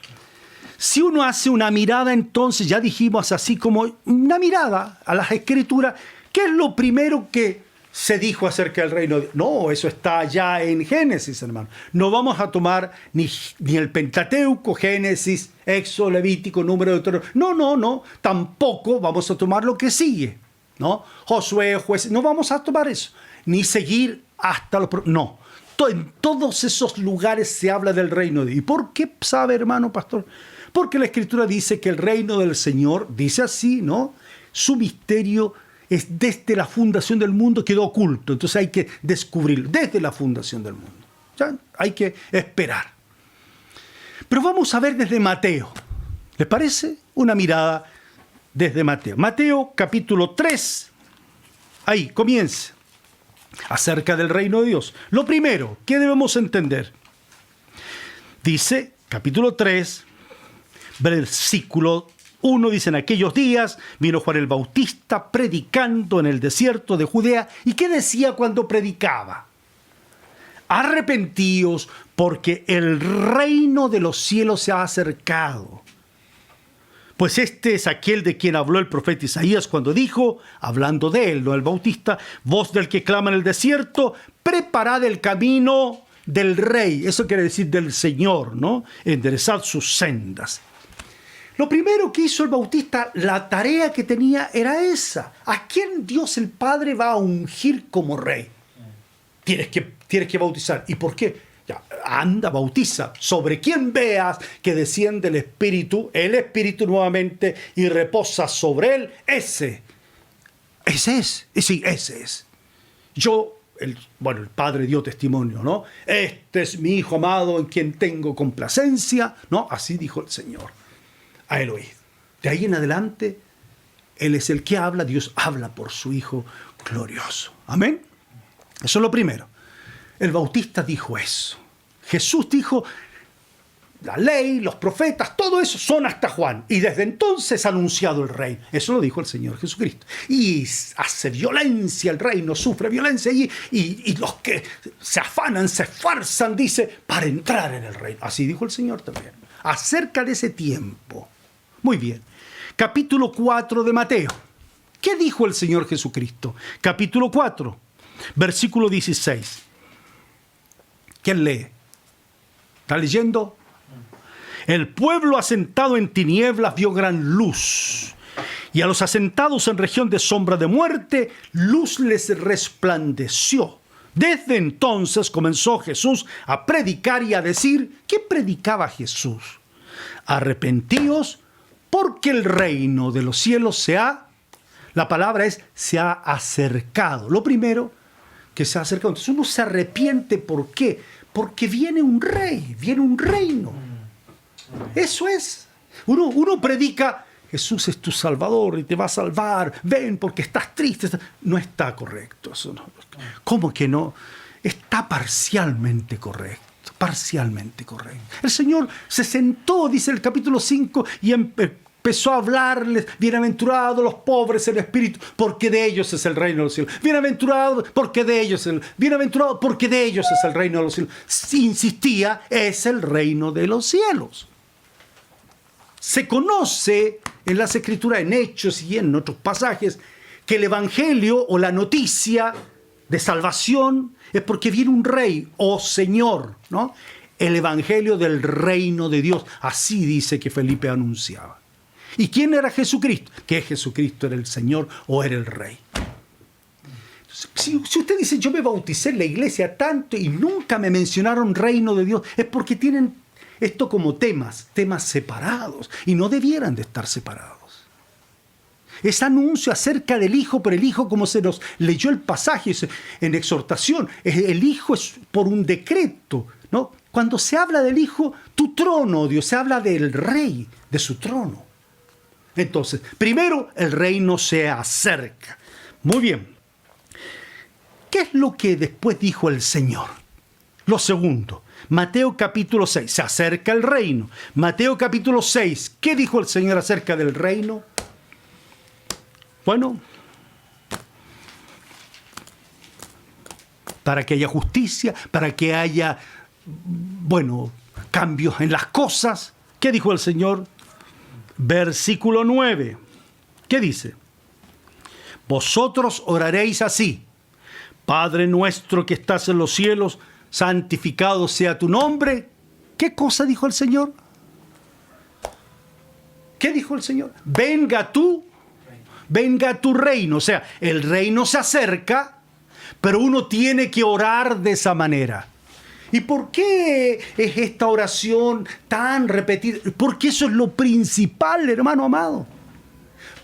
si uno hace una mirada, entonces, ya dijimos así como una mirada a las Escrituras, ¿qué es lo primero que se dijo acerca del reino de Dios? No, eso está ya en Génesis, hermano. No vamos a tomar ni el Pentateuco, Génesis, Éxodo, Levítico, Número, Deuteronomio. No. Tampoco vamos a tomar lo que sigue. ¿no? Josué, jueces, no vamos a tomar eso, ni seguir hasta los... No, en todos esos lugares se habla del reino de Dios. ¿Y por qué sabe, hermano pastor? Porque la Escritura dice que el reino del Señor, dice así, ¿no? Su misterio es desde la fundación del mundo, quedó oculto. Entonces hay que descubrirlo desde la fundación del mundo. ¿Ya? Hay que esperar. Pero vamos a ver desde Mateo. ¿Les parece? Una mirada desde Mateo. Mateo capítulo 3. Ahí, comience. Acerca del reino de Dios. Lo primero, ¿qué debemos entender? Dice, capítulo 3, versículo 1, dice: en aquellos días vino Juan el Bautista predicando en el desierto de Judea. ¿Y qué decía cuando predicaba? Arrepentíos, porque el reino de los cielos se ha acercado. Pues este es aquel de quien habló el profeta Isaías cuando dijo, hablando de él, no el Bautista: voz del que clama en el desierto, preparad el camino del Rey. Eso quiere decir del Señor, ¿no? Enderezad sus sendas. Lo primero que hizo el Bautista, la tarea que tenía era esa. ¿A quién Dios el Padre va a ungir como Rey? Tienes que bautizar. ¿Y por qué? Ya, anda, bautiza. Sobre quien veas que desciende el Espíritu nuevamente y reposa sobre él, ese es. Sí, ese es. El Padre dio testimonio, ¿no? Este es mi Hijo amado en quien tengo complacencia, ¿no? Así dijo el Señor. A él oíd. De ahí en adelante, Él es el que habla, Dios habla por su Hijo glorioso. Amén. Eso es lo primero. El Bautista dijo eso. Jesús dijo, la ley, los profetas, todo eso son hasta Juan. Y desde entonces ha anunciado el reino. Eso lo dijo el Señor Jesucristo. Y hace violencia el reino, sufre violencia allí. Y los que se afanan, se esfuerzan, dice, para entrar en el reino. Así dijo el Señor también. Acerca de ese tiempo. Muy bien. Capítulo 4 de Mateo. ¿Qué dijo el Señor Jesucristo? Capítulo 4, versículo 16. ¿Quién lee? ¿Está leyendo? El pueblo asentado en tinieblas vio gran luz, y a los asentados en región de sombra de muerte, luz les resplandeció. Desde entonces comenzó Jesús a predicar y a decir, ¿qué predicaba Jesús? Arrepentíos, porque el reino de los cielos se ha acercado. Lo primero que se ha acercado. Entonces uno se arrepiente, ¿por qué? Porque viene un rey, viene un reino. Eso es. Uno predica, Jesús es tu Salvador y te va a salvar, ven porque estás triste. No está correcto eso. No. ¿Cómo que no? Está parcialmente correcto. Parcialmente correcto. El Señor se sentó, dice el capítulo 5, y empezó a hablarles: bienaventurados los pobres en espíritu, porque de ellos es el reino de los cielos. Bienaventurados porque de ellos es el reino de los cielos. Si insistía, es el reino de los cielos. Se conoce en las Escrituras, en Hechos y en otros pasajes, que el Evangelio o la noticia de salvación es porque viene un rey o señor, ¿no? El Evangelio del reino de Dios. Así dice que Felipe anunciaba. ¿Y quién era Jesucristo? Que Jesucristo era el Señor o era el Rey. Si usted dice, yo me bauticé en la iglesia tanto y nunca me mencionaron reino de Dios, es porque tienen esto como temas separados, y no debieran de estar separados. Es anuncio acerca del Hijo, pero el Hijo, como se nos leyó el pasaje en exhortación, el Hijo es por un decreto, ¿no? Cuando se habla del Hijo, tu trono, Dios, se habla del Rey, de su trono. Entonces, primero, el reino se acerca. Muy bien. ¿Qué es lo que después dijo el Señor? Lo segundo, Mateo capítulo 6, se acerca el reino. Mateo capítulo 6, ¿qué dijo el Señor acerca del reino? Bueno, para que haya justicia, para que haya, cambios en las cosas. ¿Qué dijo el Señor? Versículo 9. ¿Qué dice? Vosotros oraréis así: Padre nuestro que estás en los cielos, santificado sea tu nombre. ¿Qué cosa dijo el Señor? ¿Qué dijo el Señor? Venga tu venga tu reino. O sea, el reino se acerca, pero uno tiene que orar de esa manera. ¿Y por qué es esta oración tan repetida? Porque eso es lo principal, hermano amado.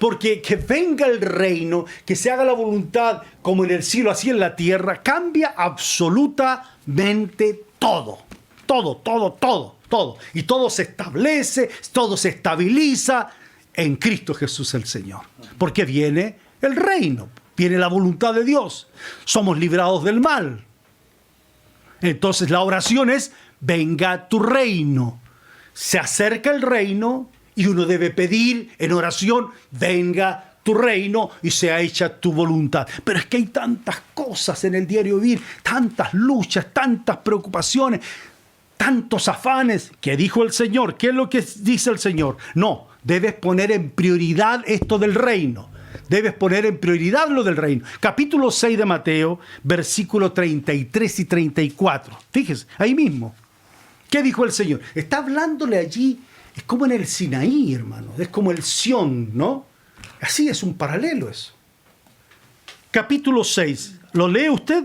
Porque que venga el reino, que se haga la voluntad como en el cielo, así en la tierra, cambia absolutamente todo. Todo. Y todo se establece, todo se estabiliza en Cristo Jesús el Señor. Porque viene el reino, viene la voluntad de Dios. Somos librados del mal. Entonces la oración es, venga tu reino. Se acerca el reino y uno debe pedir en oración, venga tu reino y sea hecha tu voluntad. Pero es que hay tantas cosas en el diario vivir, tantas luchas, tantas preocupaciones, tantos afanes. ¿Qué dijo el Señor? ¿Qué es lo que dice el Señor? No, debes poner en prioridad esto del reino. Debes poner en prioridad lo del reino. Capítulo 6 de Mateo, versículos 33 y 34. Fíjese, ahí mismo. ¿Qué dijo el Señor? Está hablándole allí, es como en el Sinaí, hermano. Es como el Sión, ¿no? Así es un paralelo eso. Capítulo 6, ¿lo lee usted?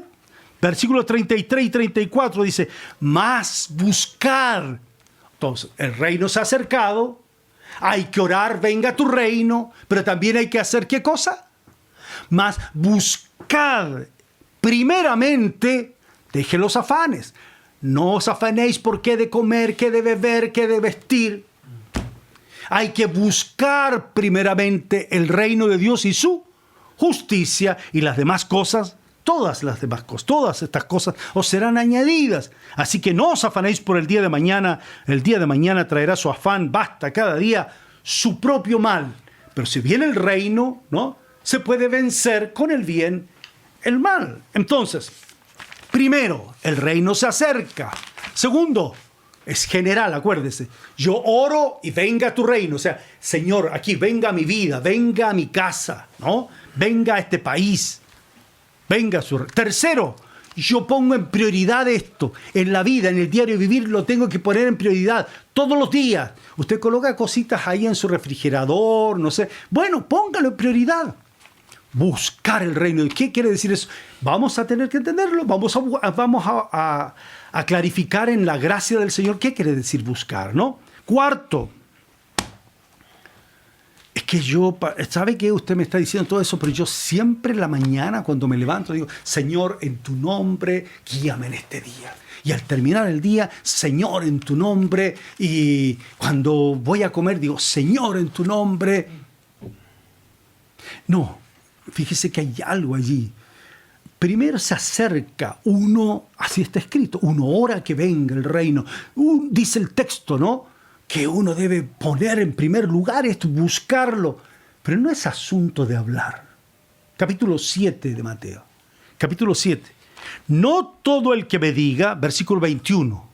Versículos 33 y 34 dice, mas buscar. Entonces, el reino se ha acercado. Hay que orar, venga tu reino, pero también hay que hacer ¿qué cosa? Mas buscad primeramente, deje los afanes. No os afanéis por qué de comer, qué de beber, qué de vestir. Hay que buscar primeramente el reino de Dios y su justicia, y las demás cosas, todas estas cosas os serán añadidas. Así que no os afanéis por el día de mañana. El día de mañana traerá su afán. Basta cada día su propio mal. Pero si viene el reino, ¿no? Se puede vencer con el bien el mal. Entonces, primero, el reino se acerca. Segundo, es general, acuérdese. Yo oro y venga tu reino. O sea, Señor, aquí venga a mi vida, venga a mi casa, ¿no? Venga a este país. Venga su... Tercero, yo pongo en prioridad esto. En la vida, en el diario vivir, lo tengo que poner en prioridad. Todos los días. Usted coloca cositas ahí en su refrigerador, no sé. Bueno, póngalo en prioridad. Buscar el reino. ¿Qué quiere decir eso? Vamos a tener que entenderlo. Vamos a clarificar en la gracia del Señor qué quiere decir buscar, ¿no? Cuarto, es que ¿sabe qué? Usted me está diciendo todo eso, pero yo siempre en la mañana cuando me levanto digo, Señor, en tu nombre, guíame en este día. Y al terminar el día, Señor, en tu nombre. Y cuando voy a comer digo, Señor, en tu nombre. No, fíjese que hay algo allí. Primero se acerca uno, así está escrito, uno ora que venga el reino. Dice el texto, ¿no? Que uno debe poner en primer lugar esto, buscarlo. Pero no es asunto de hablar. Capítulo 7 de Mateo. Capítulo 7. No todo el que me diga, versículo 21.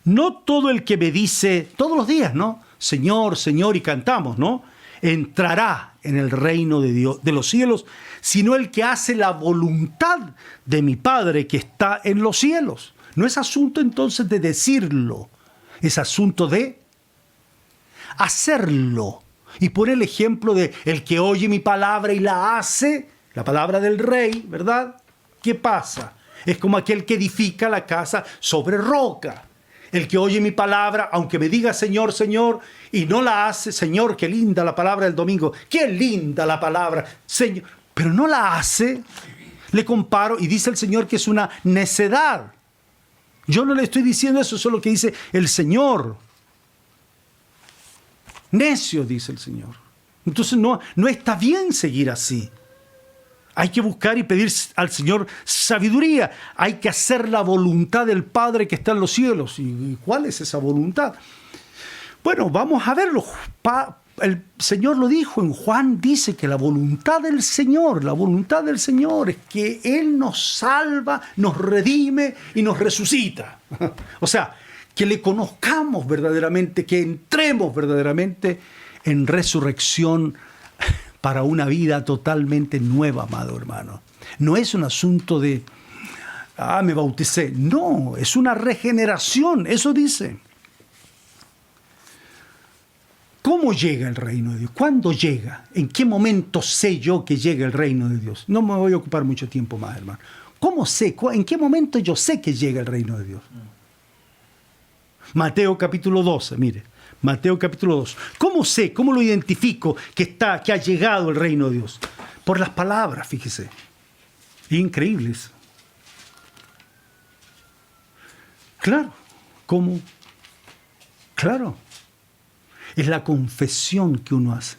No todo el que me dice, todos los días, ¿no? Señor, Señor, y cantamos, ¿no? Entrará en el reino de Dios, de los cielos, sino el que hace la voluntad de mi Padre que está en los cielos. No es asunto entonces de decirlo. Es asunto de hacerlo. Y por el ejemplo de el que oye mi palabra y la hace, la palabra del rey, ¿verdad? ¿Qué pasa? Es como aquel que edifica la casa sobre roca. El que oye mi palabra, aunque me diga Señor, Señor, y no la hace, Señor, qué linda la palabra del domingo, qué linda la palabra, Señor, pero no la hace, le comparo y dice el Señor que es una necedad. Yo no le estoy diciendo eso, eso es lo que dice el Señor. Necio, dice el Señor. Entonces no está bien seguir así. Hay que buscar y pedir al Señor sabiduría. Hay que hacer la voluntad del Padre que está en los cielos. ¿Y cuál es esa voluntad? Bueno, vamos a verlo. El Señor lo dijo en Juan, dice que la voluntad del Señor es que Él nos salva, nos redime y nos resucita. O sea, que le conozcamos verdaderamente, que entremos verdaderamente en resurrección para una vida totalmente nueva, amado hermano. No es un asunto de, me bauticé. No, es una regeneración, eso dice. ¿Cómo llega el reino de Dios? ¿Cuándo llega? ¿En qué momento sé yo que llega el reino de Dios? No me voy a ocupar mucho tiempo más, hermano. ¿Cómo sé? ¿En qué momento yo sé que llega el reino de Dios? Mateo capítulo 12, mire. Mateo capítulo 2. ¿Cómo sé? ¿Cómo lo identifico que ha llegado el reino de Dios? Por las palabras, fíjese. Increíbles. Claro. ¿Cómo? Claro. Es la confesión que uno hace.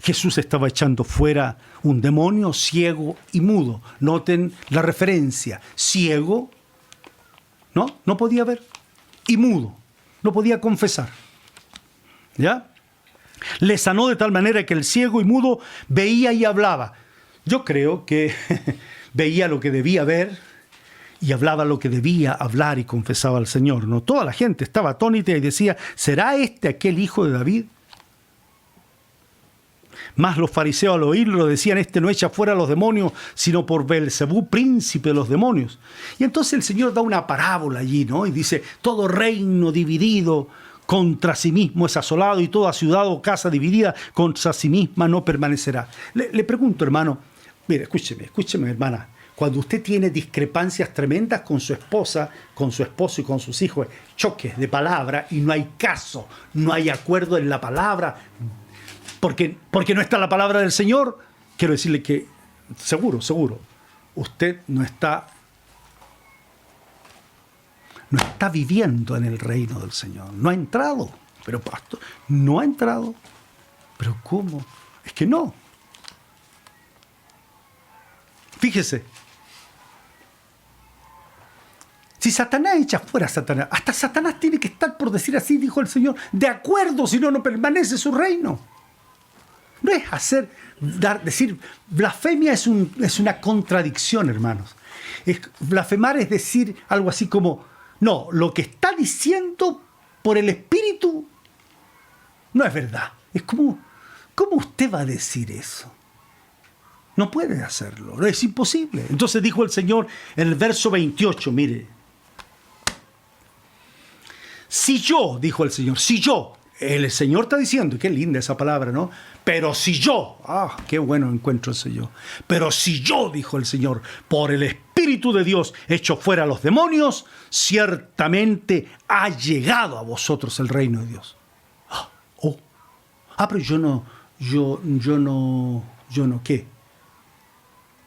Jesús estaba echando fuera un demonio ciego y mudo. Noten la referencia. Ciego, no podía ver. Y mudo, no podía confesar. ¿Ya? Le sanó de tal manera que el ciego y mudo veía y hablaba. Yo creo que veía lo que debía ver y hablaba lo que debía hablar y confesaba al Señor. ¿No? Toda la gente estaba atónita y decía, ¿será este aquel hijo de David? Más los fariseos al oírlo decían, este no echa fuera a los demonios, sino por Beelzebú, príncipe de los demonios. Y entonces el Señor da una parábola allí, ¿no? Y dice, todo reino dividido contra sí mismo es asolado, y toda ciudad o casa dividida contra sí misma no permanecerá. Le pregunto, hermano, mire, escúcheme, hermana. Cuando usted tiene discrepancias tremendas con su esposa, con su esposo y con sus hijos, choques de palabra, y no hay caso, no hay acuerdo en la palabra, porque no está la palabra del Señor, quiero decirle que seguro, usted no está viviendo en el reino del Señor. No ha entrado. Pero pastor, no ha entrado. ¿Pero cómo? Es que no. Fíjese. Si Satanás echa fuera a Satanás, hasta Satanás tiene que estar, por decir así, dijo el Señor, de acuerdo, si no permanece su reino. No es decir, blasfemia es una contradicción, hermanos. Blasfemar es decir algo así como, no, lo que está diciendo por el Espíritu no es verdad. Es como, ¿cómo usted va a decir eso? No puede hacerlo, es imposible. Entonces dijo el Señor en el verso 28, mire. Si yo, dijo el Señor, el Señor está diciendo, y qué linda esa palabra, ¿no? Pero si yo, qué bueno encuentro ese yo. Pero si yo, dijo el Señor, por el Espíritu de Dios echo fuera a los demonios, ciertamente ha llegado a vosotros el reino de Dios. Pero yo no, ¿qué?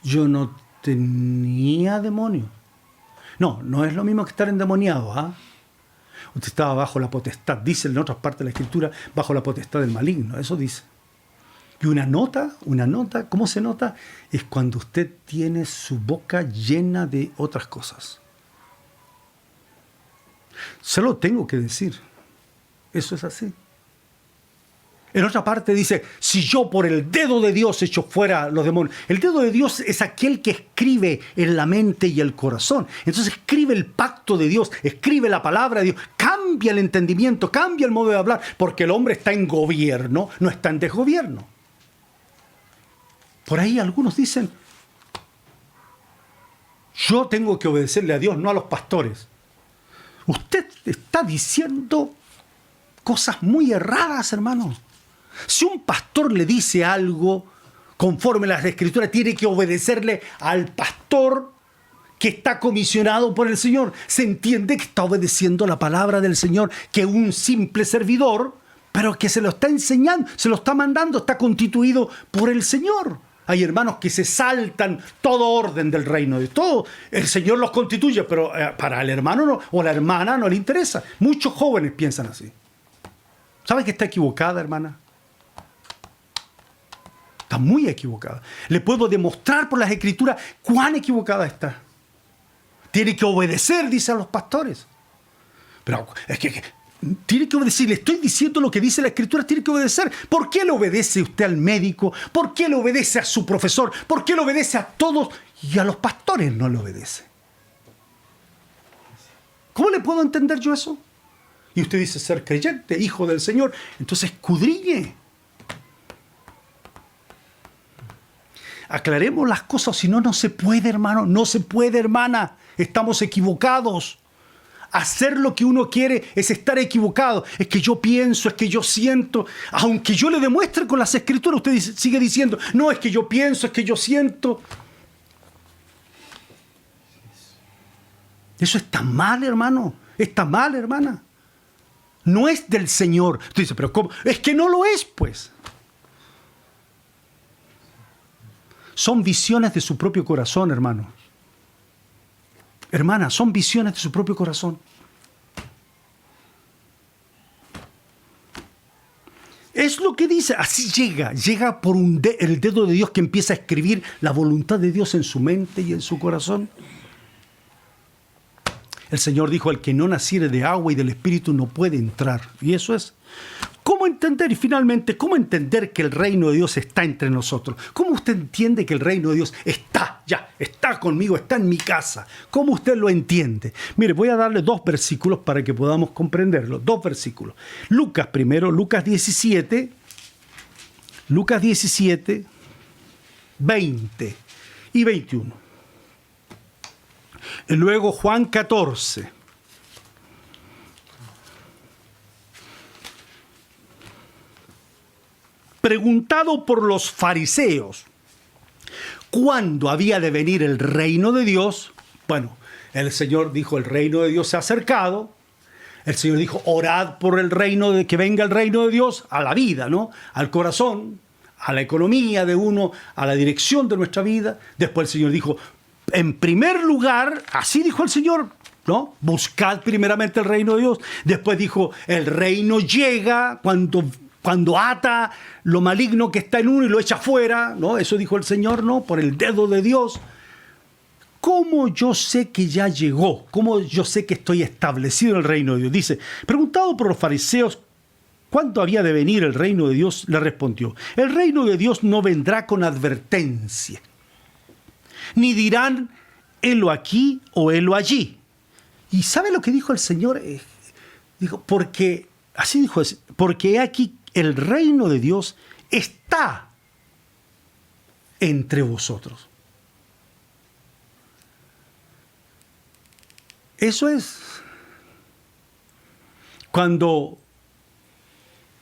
Yo no tenía demonio. No es lo mismo que estar endemoniado, Usted estaba bajo la potestad, dice en otras partes de la Escritura, bajo la potestad del maligno, eso dice. Y una nota, ¿cómo se nota? Es cuando usted tiene su boca llena de otras cosas. Se lo tengo que decir. Eso es así. En otra parte dice, si yo por el dedo de Dios echo fuera los demonios. El dedo de Dios es aquel que escribe en la mente y el corazón. Entonces escribe el pacto de Dios, escribe la palabra de Dios, cambia el entendimiento, cambia el modo de hablar, porque el hombre está en gobierno, no está en desgobierno. Por ahí algunos dicen, yo tengo que obedecerle a Dios, no a los pastores. Usted está diciendo cosas muy erradas, hermano. Si un pastor le dice algo conforme a las Escrituras, tiene que obedecerle al pastor que está comisionado por el Señor. Se entiende que está obedeciendo la palabra del Señor, que un simple servidor, pero que se lo está enseñando, se lo está mandando, está constituido por el Señor. Hay hermanos que se saltan todo orden del reino de todo. El Señor los constituye, pero para el hermano o la hermana no le interesa. Muchos jóvenes piensan así. ¿Sabe que está equivocada, hermana? Está muy equivocada. Le puedo demostrar por las Escrituras cuán equivocada está. Tiene que obedecer, dicen los pastores. Pero es que tiene que obedecer. Le estoy diciendo lo que dice la Escritura, tiene que obedecer. ¿Por qué le obedece usted al médico? ¿Por qué le obedece a su profesor? ¿Por qué le obedece a todos? Y a los pastores no le obedece. ¿Cómo le puedo entender yo eso? Y usted dice ser creyente, hijo del Señor. Entonces escudriñe. Aclaremos las cosas, si no, no se puede, hermano. No se puede, hermana. Estamos equivocados. hacer lo que uno quiere es estar equivocado. Es que yo pienso, es que yo siento. Aunque yo le demuestre con las Escrituras, usted sigue diciendo, no, es que yo pienso, es que yo siento. Eso está mal, hermano. Está mal, hermana. No es del Señor. Usted dice, pero ¿cómo? Es que no lo es, pues. Son visiones de su propio corazón, hermano. Hermana, son visiones de su propio corazón. Es lo que dice. Así llega por el dedo de Dios que empieza a escribir la voluntad de Dios en su mente y en su corazón. El Señor dijo, el que no naciere de agua y del Espíritu no puede entrar. Y eso es. ¿Cómo entender? Y finalmente, ¿cómo entender que el reino de Dios está entre nosotros? ¿Cómo usted entiende que el reino de Dios está conmigo, está en mi casa? ¿Cómo usted lo entiende? Mire, voy a darle 2 versículos para que podamos comprenderlo. 2 versículos. Lucas primero, Lucas 17, 20 y 21. Y luego Juan 14. Preguntado por los fariseos cuándo había de venir el reino de Dios, bueno, el Señor dijo, el reino de Dios se ha acercado. El Señor dijo, orad por el reino, de que venga el reino de Dios a la vida, ¿no? Al corazón, a la economía de uno, a la dirección de nuestra vida. Después el Señor dijo, en primer lugar, así dijo el Señor, ¿no? Buscad primeramente el reino de Dios. Después dijo, el reino llega cuando ata lo maligno que está en uno y lo echa fuera, ¿no? Eso dijo el Señor, ¿no? Por el dedo de Dios. ¿Cómo yo sé que ya llegó? ¿Cómo yo sé que estoy establecido en el reino de Dios? Dice, preguntado por los fariseos, ¿cuándo había de venir el reino de Dios? Le respondió, el reino de Dios no vendrá con advertencia, ni dirán, helo aquí o helo allí. ¿Y sabe lo que dijo el Señor? Dijo, porque he aquí el reino de Dios está entre vosotros. Eso es.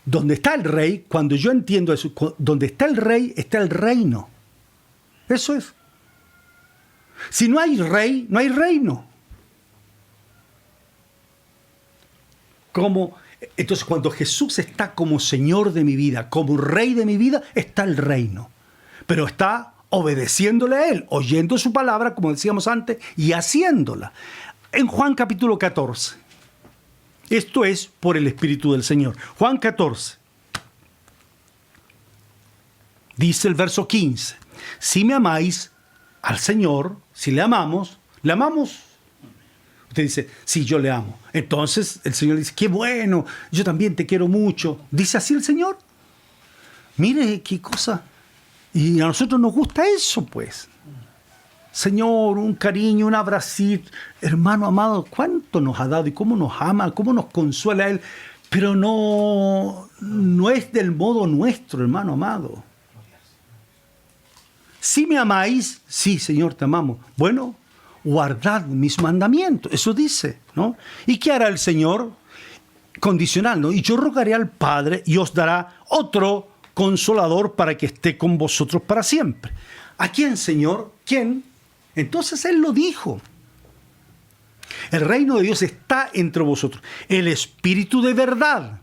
Donde está el rey, cuando yo entiendo eso, donde está el rey, está el reino. Eso es. Si no hay rey, no hay reino. Entonces, cuando Jesús está como Señor de mi vida, como Rey de mi vida, está el reino. Pero está obedeciéndole a Él, oyendo su palabra, como decíamos antes, y haciéndola. En Juan capítulo 14. Esto es por el Espíritu del Señor. Juan 14. Dice el verso 15. Si me amáis al Señor, si le amamos. Usted dice, sí, yo le amo. Entonces el Señor dice, qué bueno, yo también te quiero mucho. ¿Dice así el Señor? Mire qué cosa. Y a nosotros nos gusta eso, pues. Señor, un cariño, un abracito. Hermano amado, ¿cuánto nos ha dado y cómo nos ama, cómo nos consuela Él? Pero no es del modo nuestro, hermano amado. Si me amáis, sí, Señor, te amamos. Bueno, guardad mis mandamientos. Eso dice, ¿no? ¿Y qué hará el Señor? Condicional, ¿no? Y yo rogaré al Padre y os dará otro consolador para que esté con vosotros para siempre. ¿A quién, Señor? ¿Quién? Entonces Él lo dijo. El reino de Dios está entre vosotros. El Espíritu de verdad,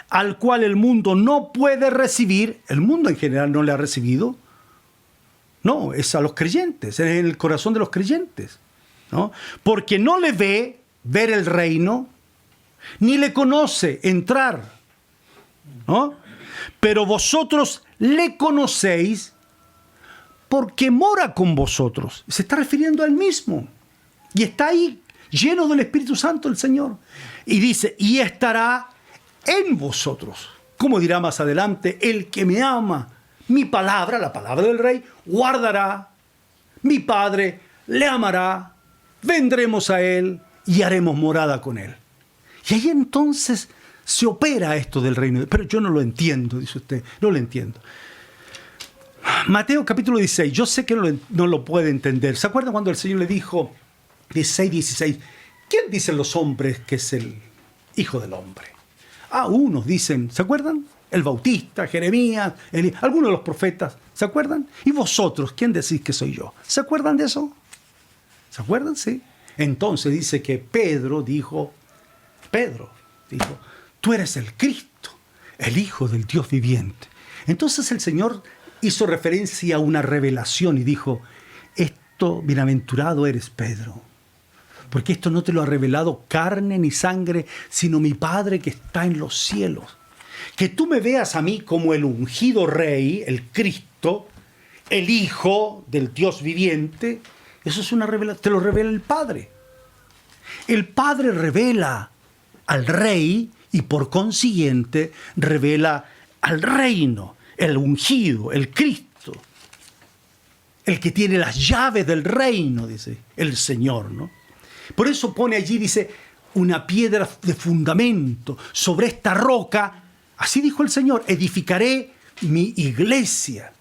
al cual el mundo no puede recibir. El mundo en general no le ha recibido. No, es a los creyentes, es en el corazón de los creyentes, ¿no? Porque no le ve ver el reino, ni le conoce entrar, ¿no? Pero vosotros le conocéis porque mora con vosotros. Se está refiriendo a Él mismo. Y está ahí, lleno del Espíritu Santo el Señor. Y dice, y estará en vosotros. Como dirá más adelante, el que me ama, mi palabra, la palabra del Rey, guardará. Mi Padre le amará. Vendremos a Él y haremos morada con Él. Y ahí entonces se opera esto del reino. Pero yo no lo entiendo, dice usted. No lo entiendo. Mateo capítulo 16. Yo sé que no lo puede entender. ¿Se acuerdan cuando el Señor le dijo, 16, ¿quién dicen los hombres que es el Hijo del Hombre? Unos dicen, ¿se acuerdan? El Bautista, Jeremías, algunos de los profetas, ¿se acuerdan? ¿Y vosotros, quién decís que soy yo? ¿Se acuerdan de eso? ¿Se acuerdan? Sí. Entonces dice que Pedro dijo, tú eres el Cristo, el Hijo del Dios viviente. Entonces el Señor hizo referencia a una revelación y dijo, bienaventurado eres, Pedro, porque esto no te lo ha revelado carne ni sangre, sino mi Padre que está en los cielos. Que tú me veas a mí como el ungido Rey, el Cristo, el Hijo del Dios viviente, eso es una revelación, te lo revela el Padre. El Padre revela al Rey y por consiguiente revela al reino, el ungido, el Cristo. El que tiene las llaves del reino, dice el Señor, ¿no? Por eso pone allí, dice, una piedra de fundamento. Sobre esta roca, así dijo el Señor, edificaré mi iglesia.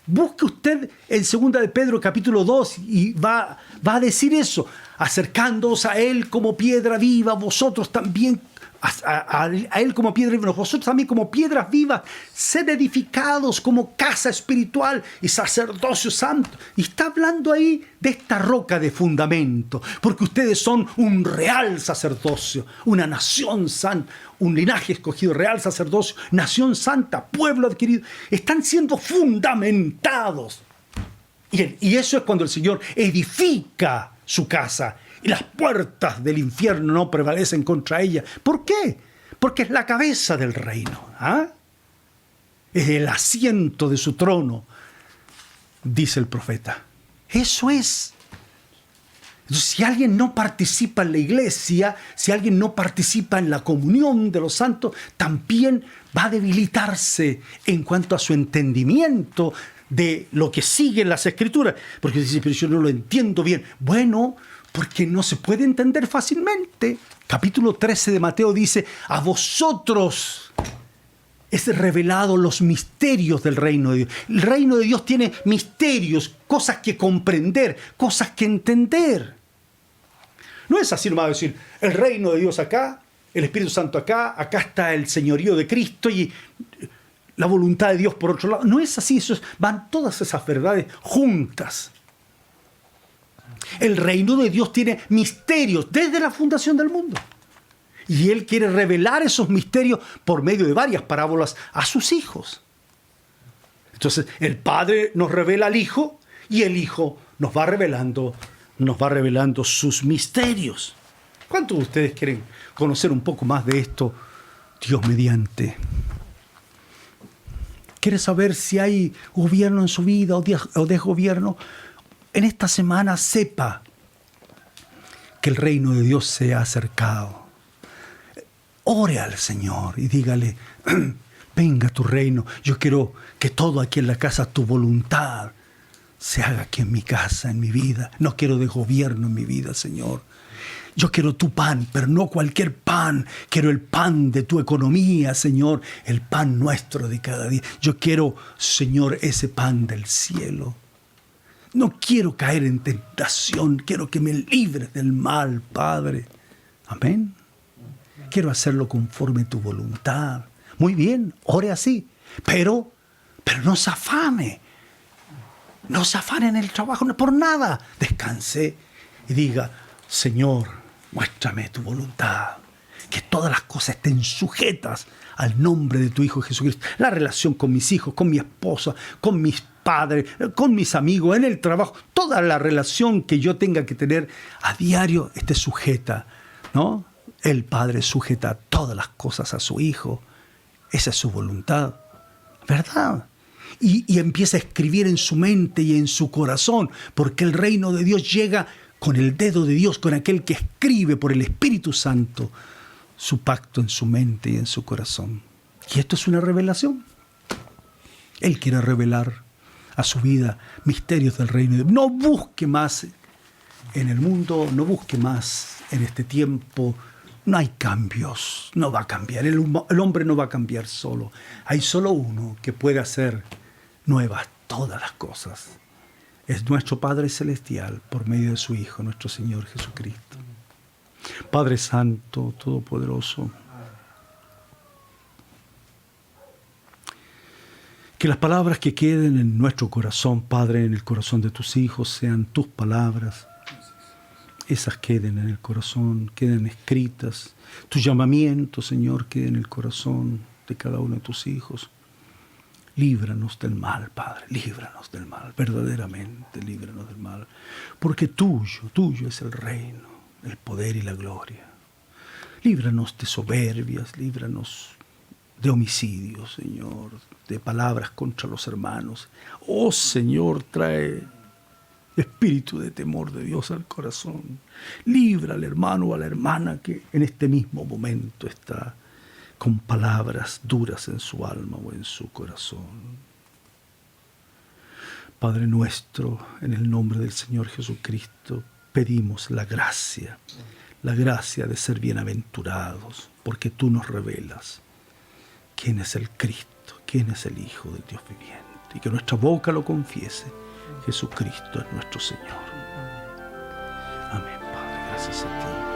Busque usted en 2 de Pedro capítulo 2 y va a decir eso. Acercándoos a Él como piedra viva, vosotros también, a Él como piedra viva, vosotros también como piedras vivas, sed edificados como casa espiritual y sacerdocio santo. Y está hablando ahí de esta roca de fundamento, porque ustedes son un real sacerdocio, una nación santa, un linaje escogido, real sacerdocio, nación santa, pueblo adquirido. Están siendo fundamentados. Y eso es cuando el Señor edifica su casa y las puertas del infierno no prevalecen contra ella. ¿Por qué? Porque es la cabeza del reino. Es el asiento de su trono, dice el profeta. Eso es. Entonces, si alguien no participa en la iglesia, si alguien no participa en la comunión de los santos, también va a debilitarse en cuanto a su entendimiento de lo que sigue en las Escrituras. Porque dice, pero yo no lo entiendo bien. Bueno, porque no se puede entender fácilmente. Capítulo 13 de Mateo dice, a vosotros es revelado los misterios del reino de Dios. El reino de Dios tiene misterios, cosas que comprender, cosas que entender. No es así nomás decir, el reino de Dios acá, el Espíritu Santo acá está el señorío de Cristo y la voluntad de Dios por otro lado. No es así, van todas esas verdades juntas. El reino de Dios tiene misterios desde la fundación del mundo. Y Él quiere revelar esos misterios por medio de varias parábolas a sus hijos. Entonces, el Padre nos revela al Hijo y el Hijo nos va revelando sus misterios. ¿Cuántos de ustedes quieren conocer un poco más de esto, Dios mediante? ¿Quiere saber si hay gobierno en su vida o desgobierno? En esta semana sepa que el reino de Dios se ha acercado. Ore al Señor y dígale, venga tu reino. Yo quiero que todo aquí en la casa, tu voluntad, se haga aquí en mi casa, en mi vida. No quiero desgobierno en mi vida, Señor. Yo quiero tu pan, pero no cualquier pan. Quiero el pan de tu economía, Señor, el pan nuestro de cada día. Yo quiero, Señor, ese pan del cielo. No quiero caer en tentación, quiero que me libres del mal, Padre. Amén. Quiero hacerlo conforme a tu voluntad. Muy bien, ore así, pero no se afane. No se afane en el trabajo, no por nada. Descanse y diga, Señor, muéstrame tu voluntad. Que todas las cosas estén sujetas al nombre de tu Hijo Jesucristo. La relación con mis hijos, con mi esposa, con mis padres, con mis amigos, en el trabajo. Toda la relación que yo tenga que tener a diario esté sujeta, ¿no? El Padre sujeta todas las cosas a su Hijo. Esa es su voluntad, ¿verdad? Y empieza a escribir en su mente y en su corazón, porque el reino de Dios llega con el dedo de Dios, con aquel que escribe por el Espíritu Santo su pacto en su mente y en su corazón. Y esto es una revelación. Él quiere revelar a su vida misterios del reino de Dios. No busque más en el mundo, no busque más en este tiempo. No hay cambios, no va a cambiar. El hombre no va a cambiar solo. Hay solo uno que puede hacer nuevas todas las cosas. Es nuestro Padre Celestial por medio de su Hijo, nuestro Señor Jesucristo. Padre Santo, Todopoderoso, que las palabras que queden en nuestro corazón, Padre, en el corazón de tus hijos, sean tus palabras. Esas queden en el corazón, queden escritas. Tu llamamiento, Señor, quede en el corazón de cada uno de tus hijos. Líbranos del mal, Padre, líbranos del mal, verdaderamente líbranos del mal. Porque tuyo es el reino, el poder y la gloria. Líbranos de soberbias, líbranos de homicidios, Señor, de palabras contra los hermanos. Oh, Señor, trae espíritu de temor de Dios al corazón. Libra al hermano o a la hermana que en este mismo momento está con palabras duras en su alma o en su corazón. Padre nuestro, en el nombre del Señor Jesucristo, pedimos la gracia de ser bienaventurados, porque tú nos revelas quién es el Cristo, quién es el Hijo del Dios viviente, y que nuestra boca lo confiese. Jesucristo es nuestro Señor. Amén, Padre, gracias a ti.